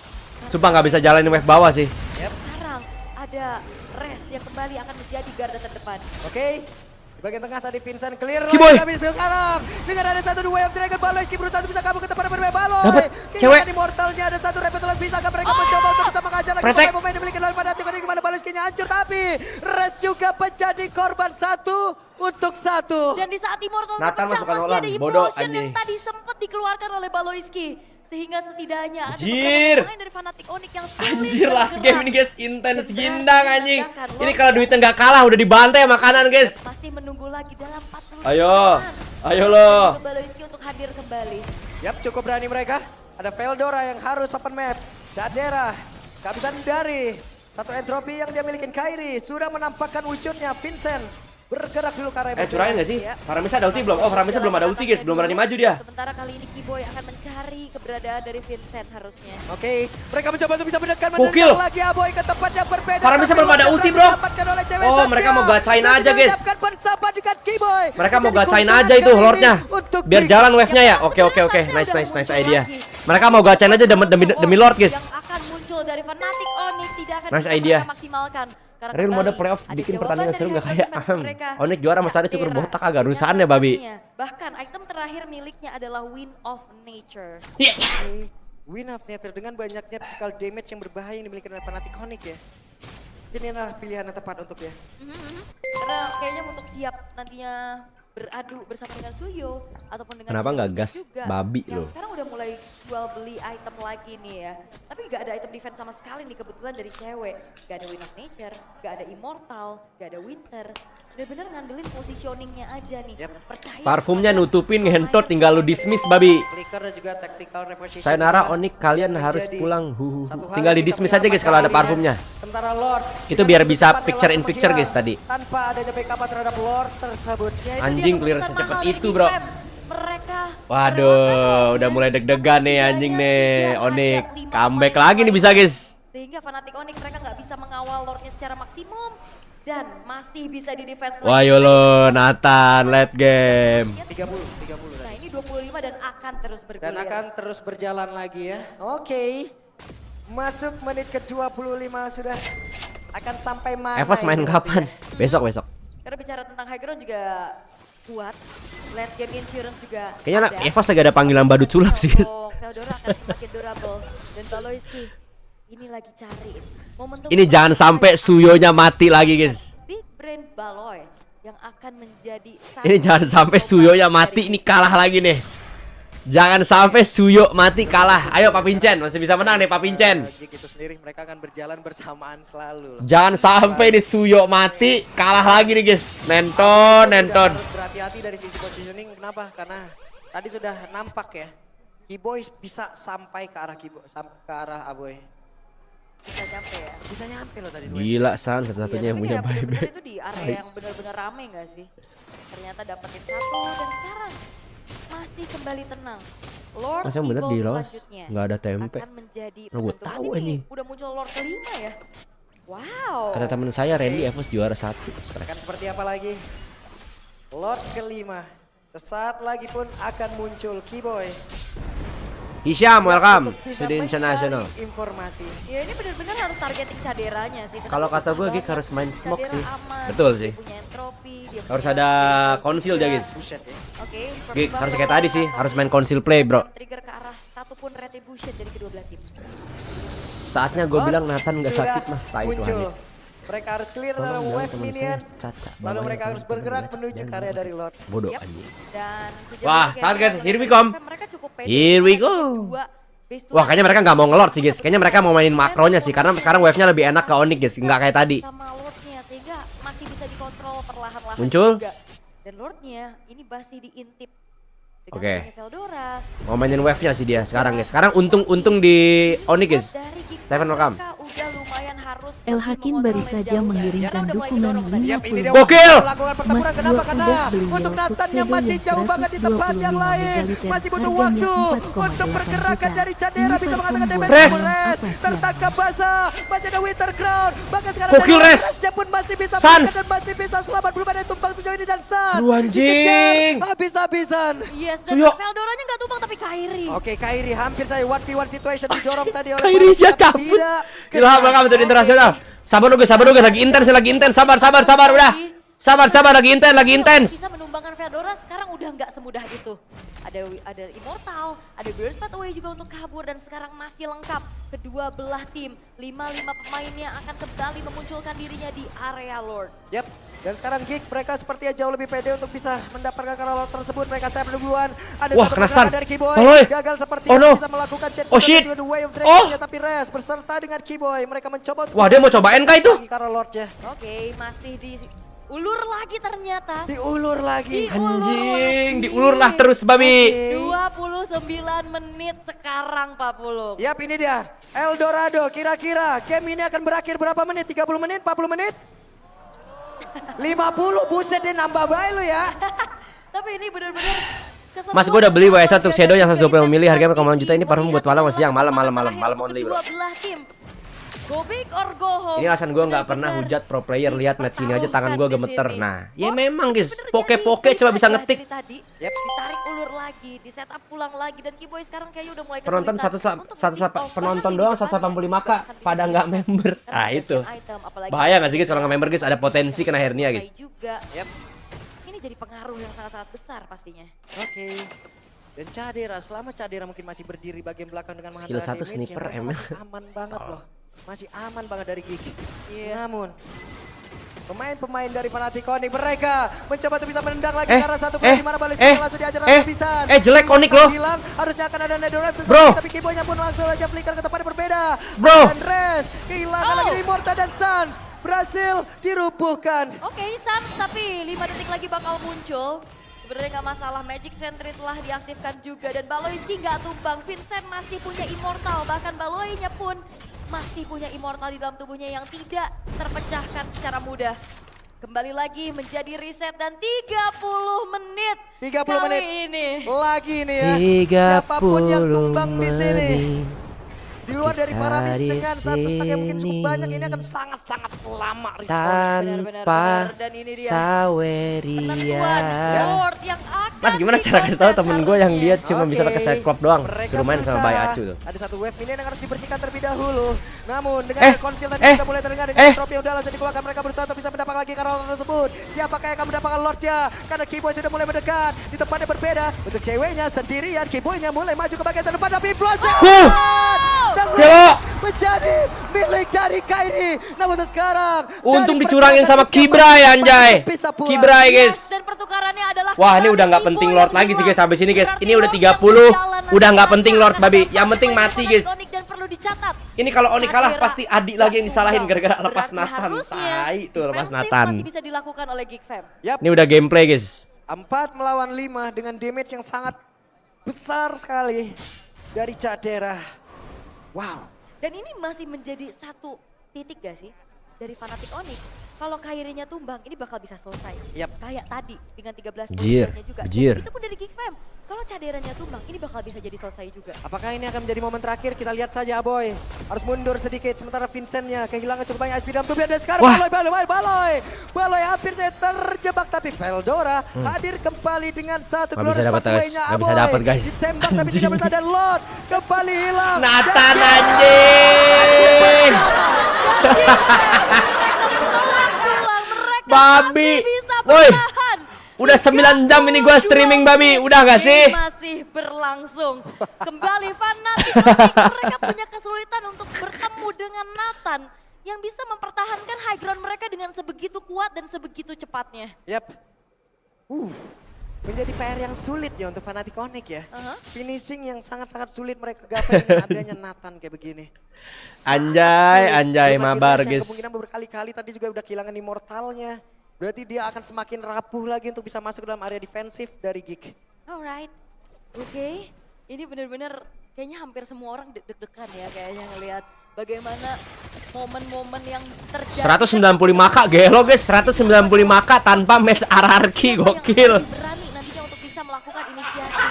Sumpah nggak bisa jalanin wave bawah sih. Sekarang ada Rez yang kembali akan menjadi garda terdepan. Oke. Di bagian tengah tadi Vincent clear Kiboy. lagi, tapi sekarang dengan ada satu dua yang Dragon Baloy berusaha untuk bisa kabur ke tempat berbeda Baloy. Dapet, cewek. Immortalnya ada satu Repetulus, bisakah mereka mencoba untuk bisa mengajar lagi Pretek. pemain yang dimiliki oleh Fnatic di mana Baloy hancur, tapi Rez juga menjadi korban 1-1. Dan di saat Immortal Nathan terpecah masukkan masih Holland. ada Bodoh, emotion yang anjing. tadi sempat dikeluarkan oleh Baloyski. Sehingga setidaknya ada Anjir. beberapa pemain dari Fnatic Onyx yang sulit Anjir, last game ini guys, intens Segera gindang anjing. menandakan Ini Lord kalau duitnya nggak kalah udah dibantai sama kanan guys. masih menunggu lagi dalam 40 Ayo. menit. Ayo lo. Baloiski untuk hadir kembali. Yap, cukup berani mereka. Ada Veldora yang harus open map. Jadera gak bisa hindari. Satu entropi yang dia milikin. Kairi sudah menampakkan wujudnya. Vincent bergerak dulu ke arah Curahin nggak sih? Ya. Faramisa ada ulti belum? Oh, Faramisa belum ada ulti guys, belum berani maju dia. Sementara kali ini Kiboy akan mencari keberadaan dari Vincent harusnya. Oke, mereka mencoba untuk bisa mendekat. Gokil. Menendang lagi Aboy ke tempat yang berbeda. Faramisa Tapi belum ada Lost ulti, berhasil bro. didapatkan oleh cewek Oh, Sasha. mereka mau gacain Dan aja, guys. dihadapkan bersama dengan Kiboy. Mereka mau Menjadi gacain keuntungan aja itu kali Lordnya. ini untuk Biar Big. jalan wave-nya ya. Yang Oke. sebenarnya Nice udah nice muncul idea. lagi. Mereka mau gacain aja demi Lord guys. Yang akan muncul dari Fnatic Onyx tidak akan Nice bisa idea. mereka maksimalkan. Karena Real mode kembali playoff ada bikin jawaban pertandingan dari seru nggak hacker kayak defense mereka. Onyx juara masa ada cukur Jadera botak agak dengan urusan ya babi. temannya. Bahkan item terakhir miliknya adalah Wind of Nature. Iya. Oke, Win of Nature dengan banyaknya physical damage yang berbahaya yang dimiliki oleh Fnatic Onyx ya. Ini adalah pilihan yang tepat untuk ya. Karena kayaknya untuk siap nantinya beradu bersama dengan Suyo ataupun dengan Kenapa nggak Ceweknya gas juga, babi yang lo? sekarang udah mulai jual beli item lagi nih ya. Tapi nggak ada item defense sama sekali nih kebetulan dari cewek. Nggak ada Wind of Nature, nggak ada Immortal, nggak ada Winter. Bener-bener ngandelin positioningnya aja nih. Yep. Percaya. Parfumnya pada nutupin pemain ngentot tinggal lu dismiss babi. Clicker dan juga tactical reposition. Sayonara juga Onyx kalian yang harus menjadi pulang. satu hal Tinggal yang di bisa dismiss aja guys menyelamatkan kalau ada dirinya. parfumnya. Sementara Lord Itu biar bisa picture in picture guys tadi. Tanpa adanya backup terhadap Lord tersebut. Ya, itu Anjing, dia clear keputusan secepat mahal dari itu, bro. Big Fam. Mereka Waduh, udah mulai deg-degan nih anjing nih. Onyx comeback lagi nih bisa guys. Sehingga Fnatic Onyx mereka nggak bisa mengawal Lordnya secara maksimum dan masih bisa di defense Wah yolo, Nathan, late game. 30 Nah ini 25 dan akan terus bergulir. dan akan terus berjalan lagi ya. Oke. Masuk menit ke-25 sudah akan sampai mana? Evos main ini kapan? nantinya? Besok. Karena bicara tentang high ground juga kuat. Late game insurance juga Kayaknya ada. Evos lagi ada panggilan badut sulap sih guys. Oh, Veldora akan semakin durable. Dan Baloiski ini lagi cari momentum. Ini jangan sampai Suyonya mati lagi guys. Big Brain Baloy yang akan menjadi Ini jangan sampai Suyonya mati, ini kalah lagi nih. Jangan sampai Suyo mati kalah. Ayo Pak Vincent, masih bisa menang nih Pak Vincent. Gig itu sendiri mereka akan berjalan bersamaan selalu. Jangan sampai nih Suyo mati, kalah lagi nih guys. Nenton. Harus berhati-hati dari sisi positioning. Kenapa? Karena tadi sudah nampak ya. Kiboy bisa sampai ke arah ke arah Aboy. bisa nyampe ya. Bisa nyampe loh tadi. Gila San, satu-satunya yang Tapi punya ya bener-bener buyback. itu di area yang benar-benar rame nggak sih? Ternyata dapetin satu dan sekarang masih kembali tenang. Lord Masa yang bener Evil di loss? selanjutnya Nggak ada tempe. akan menjadi Nah, gua penentu. tahu Berarti anjing. nih, udah muncul Lord kelima ya. Wow. Kata teman saya Randy Evos juara 1. Akan Stres. seperti apa lagi? Lord kelima. Sesaat lagi pun akan muncul Kiboy. Hisham, welcome Untuk bisa to the international. mencari informasi. Ya ini benar-benar harus targeting caderanya sih. Kenapa Kalau kata susah gue, Gik banget? harus main smoke Cadera sih. aman, Betul dia sih. punya entropi, dia Harus punya ada skill konsil juga. ya guys. Buset ya. Oke, Gik, Purple harus kayak Buffalo tadi sih, atau harus main konsil play bro. trigger ke arah satupun retribution dari kedua belah tim. Saatnya gue bilang Nathan gak Sudah sakit mas, tai itu muncul. langit. Mereka harus clear Tolong dalam bilang wave teman minion. saya Caca, Lalu bawahnya mereka harus teman-teman bergerak Caca, menuju jangan ke area lupa. dari Lord. Bodoh Yep. anjing. Dan sejauh Wah, ini saat kayaknya guys, here we dengan come. mereka cukup pede. Here we go. Dua base to Wah, kayaknya one. mereka nggak mau ngelord sih guys. Kayaknya mereka mau mainin makronya sih, karena sekarang wave-nya lebih enak ke Onyx guys, nggak kayak tadi. Sama Lordnya sehingga masih bisa dikontrol perlahan-lahan Muncul. juga. Dan Lordnya ini masih diintip. Dengan Oke. adanya Veldora. Mau mainin wave-nya sih dia sekarang guys. Sekarang untung di Onyx guys. Dari Geek Stephen, welcome. mereka udah lumayan harus El lebih Hakim mengontrol baru lane saja jauh. mengirimkan Karena udah mulai dukungan kedorong tadi. Yap, ini dia 50. Gokil! melakukan pertempuran. Mas Kenapa? Dua Karena udah beliau untuk Nathan yang Tuxedo masih yang jauh banget di tempat yang 125 lain. megaliter, Masih butuh harganya waktu 4,8 untuk pergerakan juta. dari Cadera Ini bisa mengatakan perform damage. Res! Asasian. Tertangkap basah. Masih ada Winter Crown. Bahkan sekarang Gokil, dari Res! Rasha pun masih bisa Sans! menangkan dan masih bisa selamat. Belum ada yang tumbang sejauh ini dan Sans. Aduh, anjing! Dikejar habis-habisan. Yes, dan Suyo. Veldoranya nggak tumbang tapi Kairi. Oke, Kairi hampir saja 1v1 situation didorong tadi oleh Kairi Baros, dia tapi cabut. tidak Gila, kena. bakal betul Oke. internasional. Sabar dulu guys, lagi intens, sabar, sabar udah. Sabar, lagi intens. Bisa menumbangkan Veldora sekarang udah nggak semudah itu. Ada Immortal, ada Burst Pathway juga untuk kabur dan sekarang masih lengkap. Kedua belah tim, 5 pemainnya akan kembali memunculkan dirinya di area Lord. Yap, dan sekarang Geek mereka sepertinya jauh lebih pede untuk bisa mendapatkan karolot tersebut. Mereka siap duluan. Ada Wah, satu kena pergerakan stun. dari Keyboy. Oh, Gagal seperti oh, no. bisa melakukan chat Oh, shit. juga The Way of Dragon-nya, tapi Res berserta dengan Keyboy. Mereka mencoba untuk Wah, dia mau cobain kah itu? karolotnya. Oke, masih diulur lagi ternyata. Diulur lagi. Anjing, diulur lah terus babi. 29 menit sekarang Pak Pulung. Yap, ini dia. Eldorado, kira-kira game ini akan berakhir berapa menit? 30 menit? 40 menit? 50, buset deh nambah baik lu ya. Tapi ini benar-benar Mas, gue udah beli WS1 untuk Shadow yang 120 mili, harganya 5 juta. Ini parfum buat malam, siang, malam only bro. Go big or go home. Ini alasan gue nggak pernah hujat pro player. Lihat match ini aja tangan gue gemeter. Nah, ya memang guys, poke-poke coba bisa ngetik. Tadi ditarik ulur lagi, di setup pulang lagi dan Keyboy sekarang kayaknya udah mulai Penonton kesulitan. penonton doang 185k pada nggak member. Ah itu. Bahaya nggak sih guys kalau nggak member guys, ada potensi kena hernia guys. Juga. Ini jadi pengaruh yang sangat-sangat besar pastinya. Oke. Dan Cadera, selama Cadera mungkin masih berdiri bagian belakang dengan Skill menghantarkan 1 damage, sniper mereka emang. masih aman banget loh. Masih aman banget dari Gigi. Iya. Namun pemain-pemain dari Fnatic Onyx mereka mencoba untuk bisa menendang lagi karena satu kali di mana Balistik langsung diajar habis-habisan. Jelek Onyx loh. Bilang harusnya akan ada Nedorep Bro. tapi Keyboy-nya pun langsung aja flicker ke tempat yang berbeda. Bro. Dan Res kehilangan lagi Immortal dan Sans berhasil dirubuhkan. Oke, Sans tapi 5 detik lagi bakal muncul. Sebenarnya nggak masalah, Magic Sentry telah diaktifkan juga dan Baloyski nggak tumbang. Vincent masih punya Immortal, bahkan Baloy-nya pun masih punya Immortal di dalam tubuhnya yang tidak terpecahkan secara mudah. Kembali lagi menjadi reset dan 30 menit 30 kali menit ini. lagi nih ya. 30 Siapapun yang tumbang di sini. menit. Di luar dari Paramis Kita di dengan satu stack yang mungkin cukup sini. banyak, ini akan sangat-sangat lama respon. Tanpa Dan ini dia. Saweria. Penentuan Lord yang akan Mas, gimana cara kasih tahu temen gue yang dia cuma bisa pakai side crop doang, Mereka suruh main sama berusaha. Bay Acu tuh. Ada satu wave minion yang harus dibersihkan terlebih dahulu. Namun dengan konsil tadi sudah mulai terdengar dengan drop yang udah langsung dikeluarkan, mereka berusaha untuk bisa mendapatkan lagi karol tersebut. Siapakah yang akan mendapatkan Lordnya? Karena Keyboy sudah mulai mendekat di tempat yang berbeda. Untuk ceweknya sendirian, Keyboy-nya mulai maju ke bagian terdepan tapi Blossom dan Gelo. menjadi milik dari Kairi. Namun untuk sekarang Untung dari dicurangin sama pergerakan Kibray anjay. bisa pulang. Kibray guys. Dan pertukarannya adalah Wah, ini kembali udah nggak Keyboy penting yang Lord lagi sih guys menang. habis ini guys. Berarti Ini udah Lord 30. yang berjalan Udah nggak nanti penting Lord akan babi. tetap Yang penting sampai mati kepada guys. Onyx dan perlu dicatat. Ini kalau Oni kalah Cadera pasti Adi lagi yang disalahin tumbang. gara-gara lepas Berarti Nathan. harusnya Tai tuh lepas defensif Nathan. masih bisa dilakukan oleh Geek Fam. Yap. Ini udah gameplay guys. 4 melawan 5 dengan damage yang sangat besar sekali dari Cadera. Wow. Dan ini masih menjadi satu titik gak sih dari Fnatic Onyx? Kalau Kairinya tumbang, ini bakal bisa selesai. Yap. Kayak tadi dengan 13 Bejir, poinnya juga. bejir. Dan itu pun dari Geek Fam. Kalau Caderanya tumbang, ini bakal bisa jadi selesai juga. Apakah ini akan menjadi momen terakhir? Kita lihat saja Aboy. Harus mundur sedikit sementara Vincentnya kehilangan cukup banyak SP dalam tubuhnya. Dan sekarang Wah. Baloy hampir saya terjebak tapi Veldora hadir kembali dengan satu Nggak bisa dapat, guys. Nggak bisa dapat, guys. Ditembak tapi tidak bisa dan Lord kembali hilang. Nathan Dan anjing. Babi. Woi. Udah 9 jam ini gua streaming babi. Udah gak sih? Ini masih berlangsung. Kembali Fnatic Onyx, mereka punya kesulitan untuk bertemu dengan Nathan yang bisa mempertahankan high ground mereka dengan sebegitu kuat dan sebegitu cepatnya. Yap. Menjadi PR yang sulit ya untuk Fnatic Onyx ya. Finishing yang sangat-sangat sulit mereka gapai dengan adanya Nathan kayak begini. Anjay, anjay, Belum lagi mabar Resh yang guys. kemungkinan berkali-kali tadi juga udah kehilangan Immortalnya. Berarti dia akan semakin rapuh lagi untuk bisa masuk ke dalam area defensif dari Geek. Alright, oke. Ini benar-benar kayaknya hampir semua orang deg-degan ya kayaknya ngelihat bagaimana momen-momen yang terjadi. 195k gelo guys, 195k tanpa match RRQ, gokil. Yang berani nantinya untuk bisa melakukan inisiasi.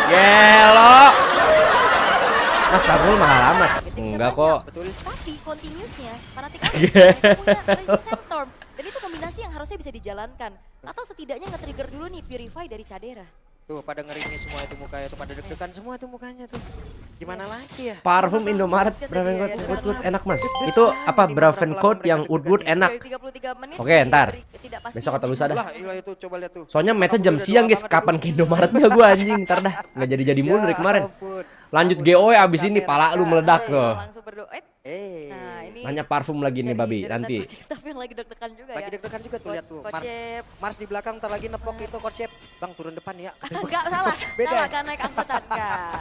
Gelo. Mas Kabul mahal amat. Enggak kok. Betul. Tapi continuousnya Fnatic Onyx punya Resistance Storm. Dan itu kombinasi yang harusnya bisa dijalankan. Atau setidaknya nge-trigger dulu nih Purify dari Cadera. Tuh pada ngeringis semua itu mukanya tuh, pada deg-degan semua tuh mukanya tuh. Gimana lagi ya? Parfum Indomaret Bravencourt Woodwood enak mas. Itu apa Bravencourt yang Woodwood enak. 33 menit Oke, ntar. ketidakpastian Besok atau lusa dah. Lah, itu coba lihat tuh. Soalnya matchnya jam siang guys. Kapan ke Indomaretnya gua anjing. Ntar dah. Nggak jadi mulu dari kemarin. Lanjut GOE abis ini pala lu meledak tuh. langsung berdoa. Nah, ini Nanya parfum lagi nih babi nanti. Tapi yang lagi deg-degan juga Lagi ya. deg-degan juga tuh lihat tuh. Kocep. Mars di belakang ntar lagi nepok itu Kocep. Bang turun depan ya. Enggak salah. Beda. Salah kan naik angkutan enggak.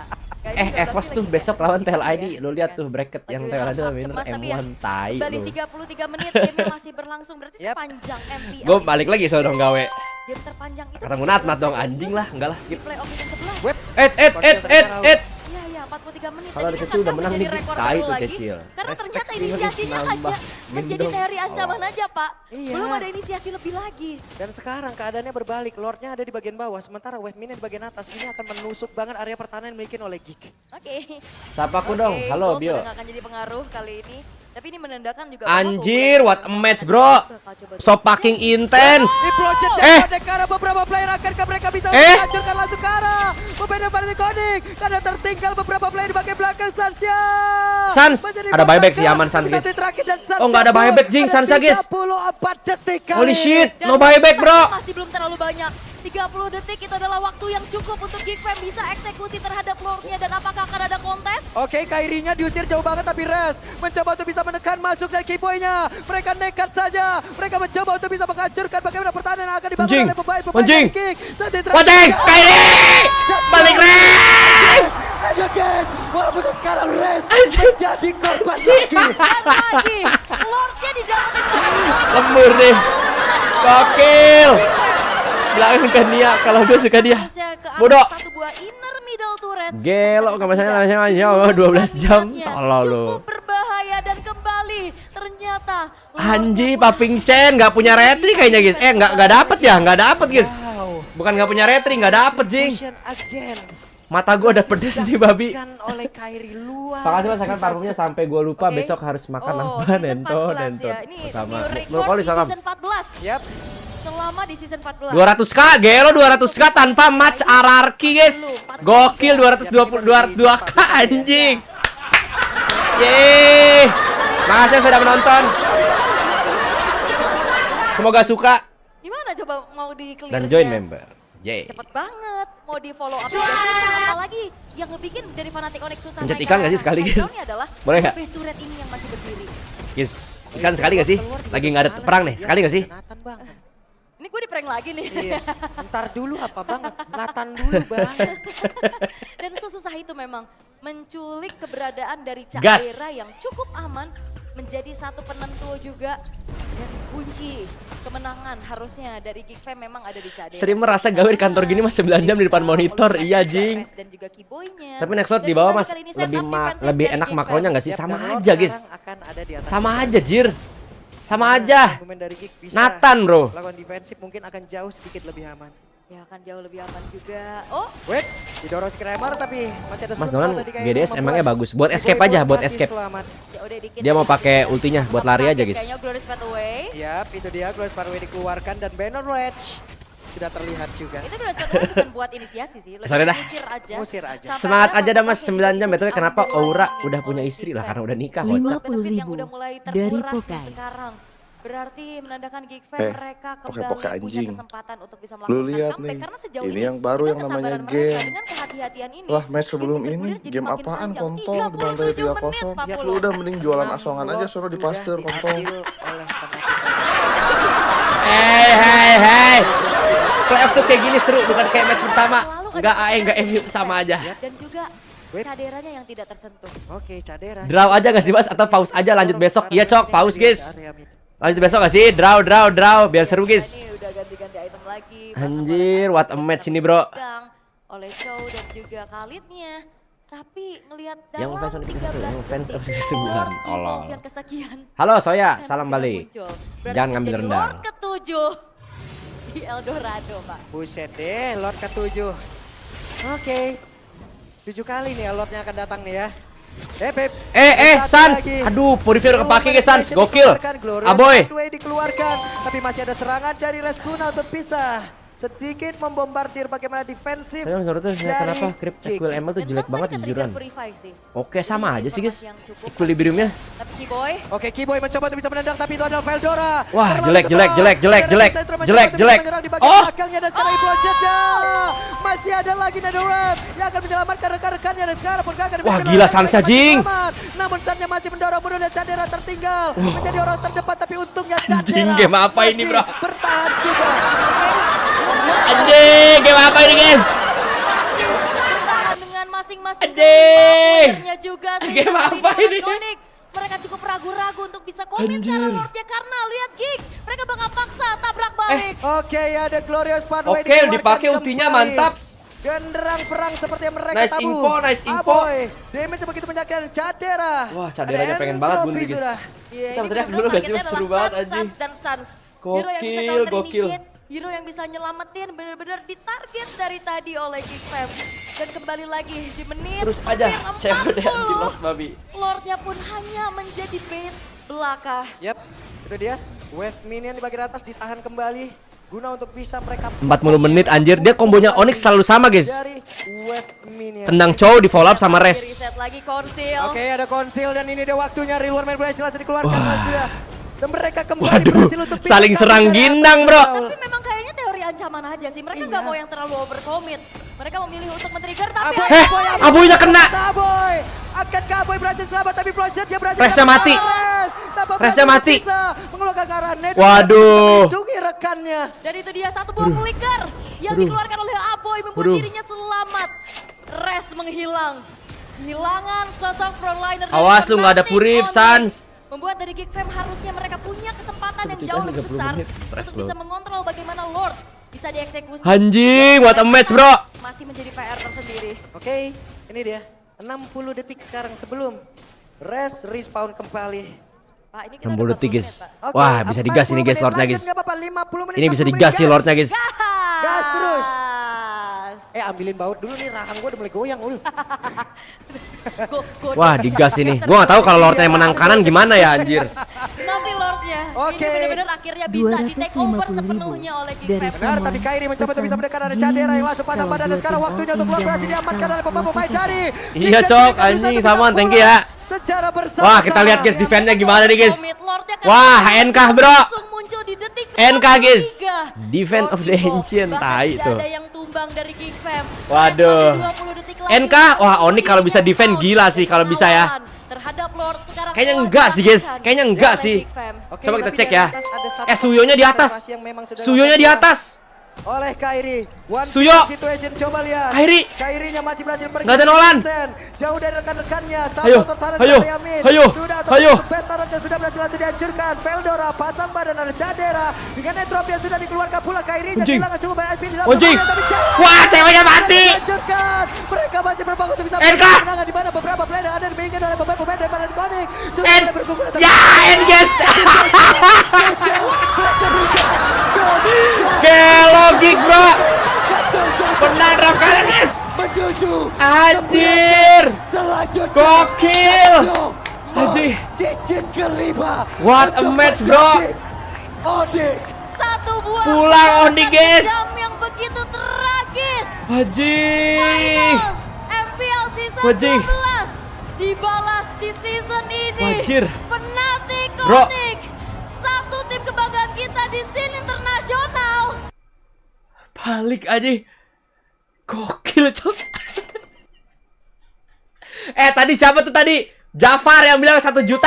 Evos tuh besok lawan TLID. Lu lihat tuh bracket yang TLID winner cemas, tapi ya, M1 tai Kembali lu. 33 menit game masih berlangsung berarti Yep. sepanjang MPL. Gue balik lagi sono dong gawe. Game terpanjang itu. Ketemu Natnat dong anjing lah. Enggak lah Di skip. playoff season 11. Web. Eight. Iya iya 43 menit. Kalau Dan ada ini kecil udah akan menang menjadi nih, rekor tai baru tuh lagi. kecil. Karena Respect ternyata sih, inisiasinya nambah. hanya menjadi Gendong. seri ancaman aja, Pak. Iya. Belum ada inisiasi lebih lagi. Dan sekarang keadaannya berbalik. Lordnya ada di bagian bawah. Sementara Webmin di bagian atas. Ini akan menusuk banget area pertahanan yang dimiliki oleh Geek. Oke. Sapa aku dong. Oke, Halo Gold Bio. udah nggak akan jadi pengaruh kali ini. Tapi ini menandakan juga Anjir, what a match bro. So fucking intense. Di project Eh. Code karena beberapa player akankah mereka bisa menghancurkan langsung ke arah pemain Party Coding karena tertinggal beberapa player di bagian belakang Sansya. Sans, ada buyback sih, aman Sans, guys. Oh, nggak ada buyback, Jing, Sansa, guys. 34 detik kali. Holy shit, Dan no buyback bro. masih belum terlalu banyak. 30 detik itu adalah waktu yang cukup untuk Geek Fam bisa eksekusi terhadap Lordnya. Dan apakah akan ada kontes? Oke, Kairinya diusir jauh banget tapi Res mencoba untuk bisa menekan masuk dari keyboynya. Mereka nekat saja. Mereka mencoba untuk bisa menghancurkan bagaimana pertahanan yang akan dibangun Anjing. oleh pemain-pemain Anjing. Geek. Waceng, Kairi. Balik Res. And again, walaupun sekarang Res Anjing. menjadi korban lagi. Dan lagi, Lordnya didapetin. Lembur nih. Gokil. Bilangin ke Nia kalau gue suka dia. Harusnya ke arah Bodoh. satu buah inner middle turret. Gelo Tapi gak masalah tidak. namanya jauh 12 jam. Latihannya Tolol lu. Cukup berbahaya dan kembali ternyata Anji, Paping Chen nggak punya retri kayaknya guys. Nggak dapet ya, nggak dapet guys. Wow. Bukan nggak punya retri, nggak dapet Jing. Push again. Mata gue udah pedes nih babi. Dilakukan oleh Kairi luar. Makasih mas akan parfumnya sampai gue lupa Oke. besok harus makan Oh, apa season nento 14 nento ya. Ini sama new record brokoli di sama season 14. Yap. Selama di season 14. 200k gelo 200k tanpa match ararki guys. Gokil 222k anjing. Yeay. Makasih yang sudah menonton. Semoga suka Gimana coba mau di-clear? dan join member. Yeay. Cepet banget, mau di follow up juga susah. Apalagi yang ngebikin dari Fnatic Onyx susah. Pencet naik ikan ke nggak sih sekali, guys? background-nya adalah Boleh nggak? base turret ini yang masih berdiri. Guys, ikan sekali gak sih? Lagi nggak ada perang nih, sekali gak sih? Nathan banget. Ini gue di prank lagi nih. Iya. Ntar dulu apa banget? Nathan dulu banget. Dan sesusah itu memang menculik keberadaan dari Cak Gas. Dera yang cukup aman menjadi satu penentu juga dan kunci kemenangan harusnya dari Geek Fam memang ada di Cak Dera. Sering merasa gawe di kantor gini mas 9 jam di depan monitor, iya Jing. Dan juga keyboynya. Tapi next slot Dan di bawah kembali mas kali ini setup defensive lebih dari enak Geek makronya Fam. nggak sih? Yap, Sama dan Lord aja guys, sekarang akan ada di atas sama mereka. aja Jir, sama aja. Pemain dari Geek bisa Nathan bro. lakukan defensif mungkin akan jauh sedikit lebih aman. Ya akan jauh lebih aman juga. Oh, Wait, didorong Screamer tapi masih ada Mas Sunfall Nolan tadi kayaknya GDS membuat emangnya bagus buat Keyboy escape aja, buat masih escape. selamat. ya udah dikit. Dia mau pakai ultinya buat lari aja guys. Kayaknya Glorious Pathway. Yap, itu dia Glorious Pathway dikeluarkan dan Banner Rage sudah terlihat juga. Itu Glorious Pathway bukan buat inisiasi sih. Lebih Sorry dah. ngusir aja. Ngusir aja. Sampai Semangat akhirnya aja dah mas, Fnatic 9 jam bisa betul kenapa diambil Aura lagi udah punya oleh istri Geek lah Fam. karena udah nikah Lima kocak. puluh Benefit yang ribu udah mulai dari terkuras nih Pokai. sekarang. Berarti menandakan Geek Fam mereka Pokai-pokai kembali punya anjing. kesempatan untuk bisa Lu melakukan lihat comeback. nih, Karena sejauh ini yang baru dengan yang namanya kesabaran mereka, game. dengan kehati-hatian ini, Lah match sebelum game ini kemudian jadi game makin apaan panjang. kontol di 37 bantai 3-0. menit, Pak Ya Pulo. lu udah mending jualan Enam asongan Lord aja sono di sudah pasteur kontol. diambil oleh Fnatic. Hey. Playoff tuh kayak gini seru, bukan kayak match pertama. Enggak AE, enggak MU sama aja. Dan juga Wait. caderanya yang tidak tersentuh. Oke, Cadera. Draw aja gak sih mas atau pause aja lanjut besok? Iya cok, pause guys. Lanjut besok gak sih? Draw biar seru guys. Ini udah ganti-ganti item lagi. Anjir, what a match ini bro. Pegang oleh Chow dan juga Khalidnya. Tapi ngelihat Yang dalam fans Sonic 13 yang fans detik, Sonic 9. Lord Tolong. Evolve yang kesekian. Halo Soya, dan salam segera balik. muncul. Berarti Jangan ngambil menjadi rendang. Lord ke-7 di Eldorado, Pak. Buset deh, Lord ke-7. Oke. 7 kali nih ya Lordnya akan datang nih ya. Beb. Sans. Aduh, Purifier udah kepake guys Sans, gokil. Aboy. Dikeluarkan, tapi masih ada serangan dari Reskuna untuk bisa sedikit membombardir bagaimana defensif. Tapi menurut tuh kenapa Krip Equil Emerald tuh jelek banget jujuran. Oke, sama aja sih guys. Equilibriumnya. Tapi Keyboy. Oke, Keyboy mencoba untuk bisa menendang tapi itu adalah Veldora. Wah, Terlalu jelek, cepat. jelek, jelek, jelek, Dan jelek, Sentro mencoba jelek, untuk jelek. menyerang di bagian Oh! belakangnya dan sekarang Project-nya. Masih ada lagi Netherrealm yang akan menyelamatkan rekan-rekannya dan sekarang pun akan Wah, gila Sansa, Jing. Namun Sansa masih mendorong mundur dan Chandera tertinggal menjadi orang terdepan, tapi untungnya Anjing, Chandera game apa ini, masih bro? bertahan juga. Anjing, game apa ini guys? Bertahan dengan masing-masing Anjing. playernya juga. Game sehingga apa kali ini? Iconic. Mereka cukup ragu-ragu untuk bisa komit Anjir. karena Lordnya, karena lihat Gig. Mereka bakal paksa tabrak balik. Oke, ada Glorious Pathway Oke, dipakai ultinya, mantap. Genderang perang seperti yang mereka Nice tabu. info, nice info. Aboy, damage begitu menyakitkan Chandera. Wah, Chanderanya Ada pengen banget bunuh, entropy guys. sudah. Iya, Kita ini teriak bener-bener dulu gak sih? targetnya Seru adalah banget, Sans, anjing. Sans dan Sans. Gokil, Hero yang bisa gokil. counter-initiate, hero yang bisa nyelamatin, bener-bener ditarget dari tadi oleh Geek Fam. Dan kembali lagi di menit Terus aja, hampir cewek deh 40. anti Lord babi. Lordnya pun hanya menjadi bait belaka. Yap, itu dia. Wave minion di bagian atas ditahan kembali guna untuk bisa mereka 40 menit anjir, dia kombonya Onyx selalu sama guys. dari wave minion. Tendang Chow di follow up sama Reset Res. lagi Konsil. Oke, ada konsil dan ini dia waktunya Real World Manipulation langsung dikeluarkan Wah. sudah. Dan mereka kembali Waduh, berhasil untuk bisa saling kabur serang dari ginang, atas bro. jauh. Tapi memang kayaknya teori ancaman aja sih. Mereka nggak Iya. mau yang terlalu overcommit. Mereka memilih untuk men-trigger tapi Aboy, Heh, Aboy, Aboynya kena. Aboy. Akankah Aboy berhasil selamat tapi Project dia berhasil Resnya selamat. mati. Res, tanpa Resnya berhasil mati. bisa mengeluarkan ke arah net. Waduh. Melindungi rekannya. dan itu dia satu buah flicker yang Aduh. dikeluarkan oleh Aboy membuat Aduh. dirinya selamat. Res menghilang. Kehilangan sosok frontliner dari Awas lu, nggak ada Fnatic Purif, Onyx. Sans. Membuat dari Geek Fam harusnya mereka punya kesempatan yang Kebetulan jauh lebih 30 besar menit. Stres untuk bisa loh. mengontrol bagaimana Lord bisa dieksekusi. Anjing, what a match bro. Masih menjadi PR tersendiri. Oke, ini dia. 60 detik sekarang sebelum Res respawn kembali. Pak, ini kita 60 udah detik 40 guys. menit, Pak. Oke, Wah, bisa digas ini 40 guys menit Lordnya lanjut, guys. nggak apa-apa, 50 menit, Ini bisa 60 digas menit, sih Lordnya guys. Gas terus. Gas. Ambilin baut dulu nih, rahang gue udah mulai goyang ul. Wah, digas ini. Gua nggak tahu kalau Lordnya yang menang kanan gimana ya anjir. Tapi Lordnya Oke. ini benar-benar akhirnya bisa di take over 250.000 sepenuhnya oleh Geek dari Fam. Benar, tapi Kairi mencoba untuk bisa mendekat ada Chandera yang langsung pasang badan dan sekarang waktunya untuk Lord berhasil diamankan oleh pemain Jari. Iya, Cok. Anjing, Samuan, thank you ya. Secara bersama. Wah, kita lihat guys defense-nya gimana nih guys. Komit Lordnya kan Wah, NK bro. langsung muncul di detik NK, guys. ketiga. Defense of the Lord Evo, Ancient, bahkan tai tidak tuh. ada yang tumbang dari Geek Fam. Waduh. Masih 20 detik lagi. NK, wah, Onyx kalau bisa defend gila sih kalau bisa ya. Terhadap Lord sekarang Kayaknya Lord enggak sih, guys. diamankan Kayaknya enggak oleh sih. Geek Fam. Oke, Coba kita tapi cek di ya. atas ada satu Suyonya di atas. observasi yang memang sudah Suyonya di dilakukan atas. oleh Kairi. One Suyo. situation, coba lihat. Kairi. Kairinya masih berhasil pergi. Nggak ada Nolan. Jauh dari rekan-rekannya. Ayo, ayo, ayo, ayo. Best Tarotnya sudah berhasil langsung dihancurkan. Veldora pasang badan ada Chandera. Dengan entropy yang sudah dikeluarkan pula Kairinya. Anjing. Kehilangan cukup banyak SP di dalam Anjing. permainan, tapi Chandera Wah, ceweknya mati. dihancurkan. Mereka masih berbangun untuk bisa NK. kemenangan di mana beberapa player yang ada diinginkan oleh pemain-pemain dari Planet Onyx. Sudah mulai bergugur. Ya, guys. Gelo Geek bro. Menang draft kalian guys. Menuju Anjir. selanjutnya. Gokil. Anjing. Cincin kelima. What a untuk match, bro. Odik. Satu buah Pulang, Ondi, kemenangan guys. jam yang begitu tragis. Anjing. Final MPL season Wajih. 12 dibalas di season ini. Wajir. Fnatic Bro. Onyx, satu tim kebanggaan kita di scene internasional. Balik aja. Gokil, Cok. Tadi siapa tuh tadi? Jafar yang bilang 1 juta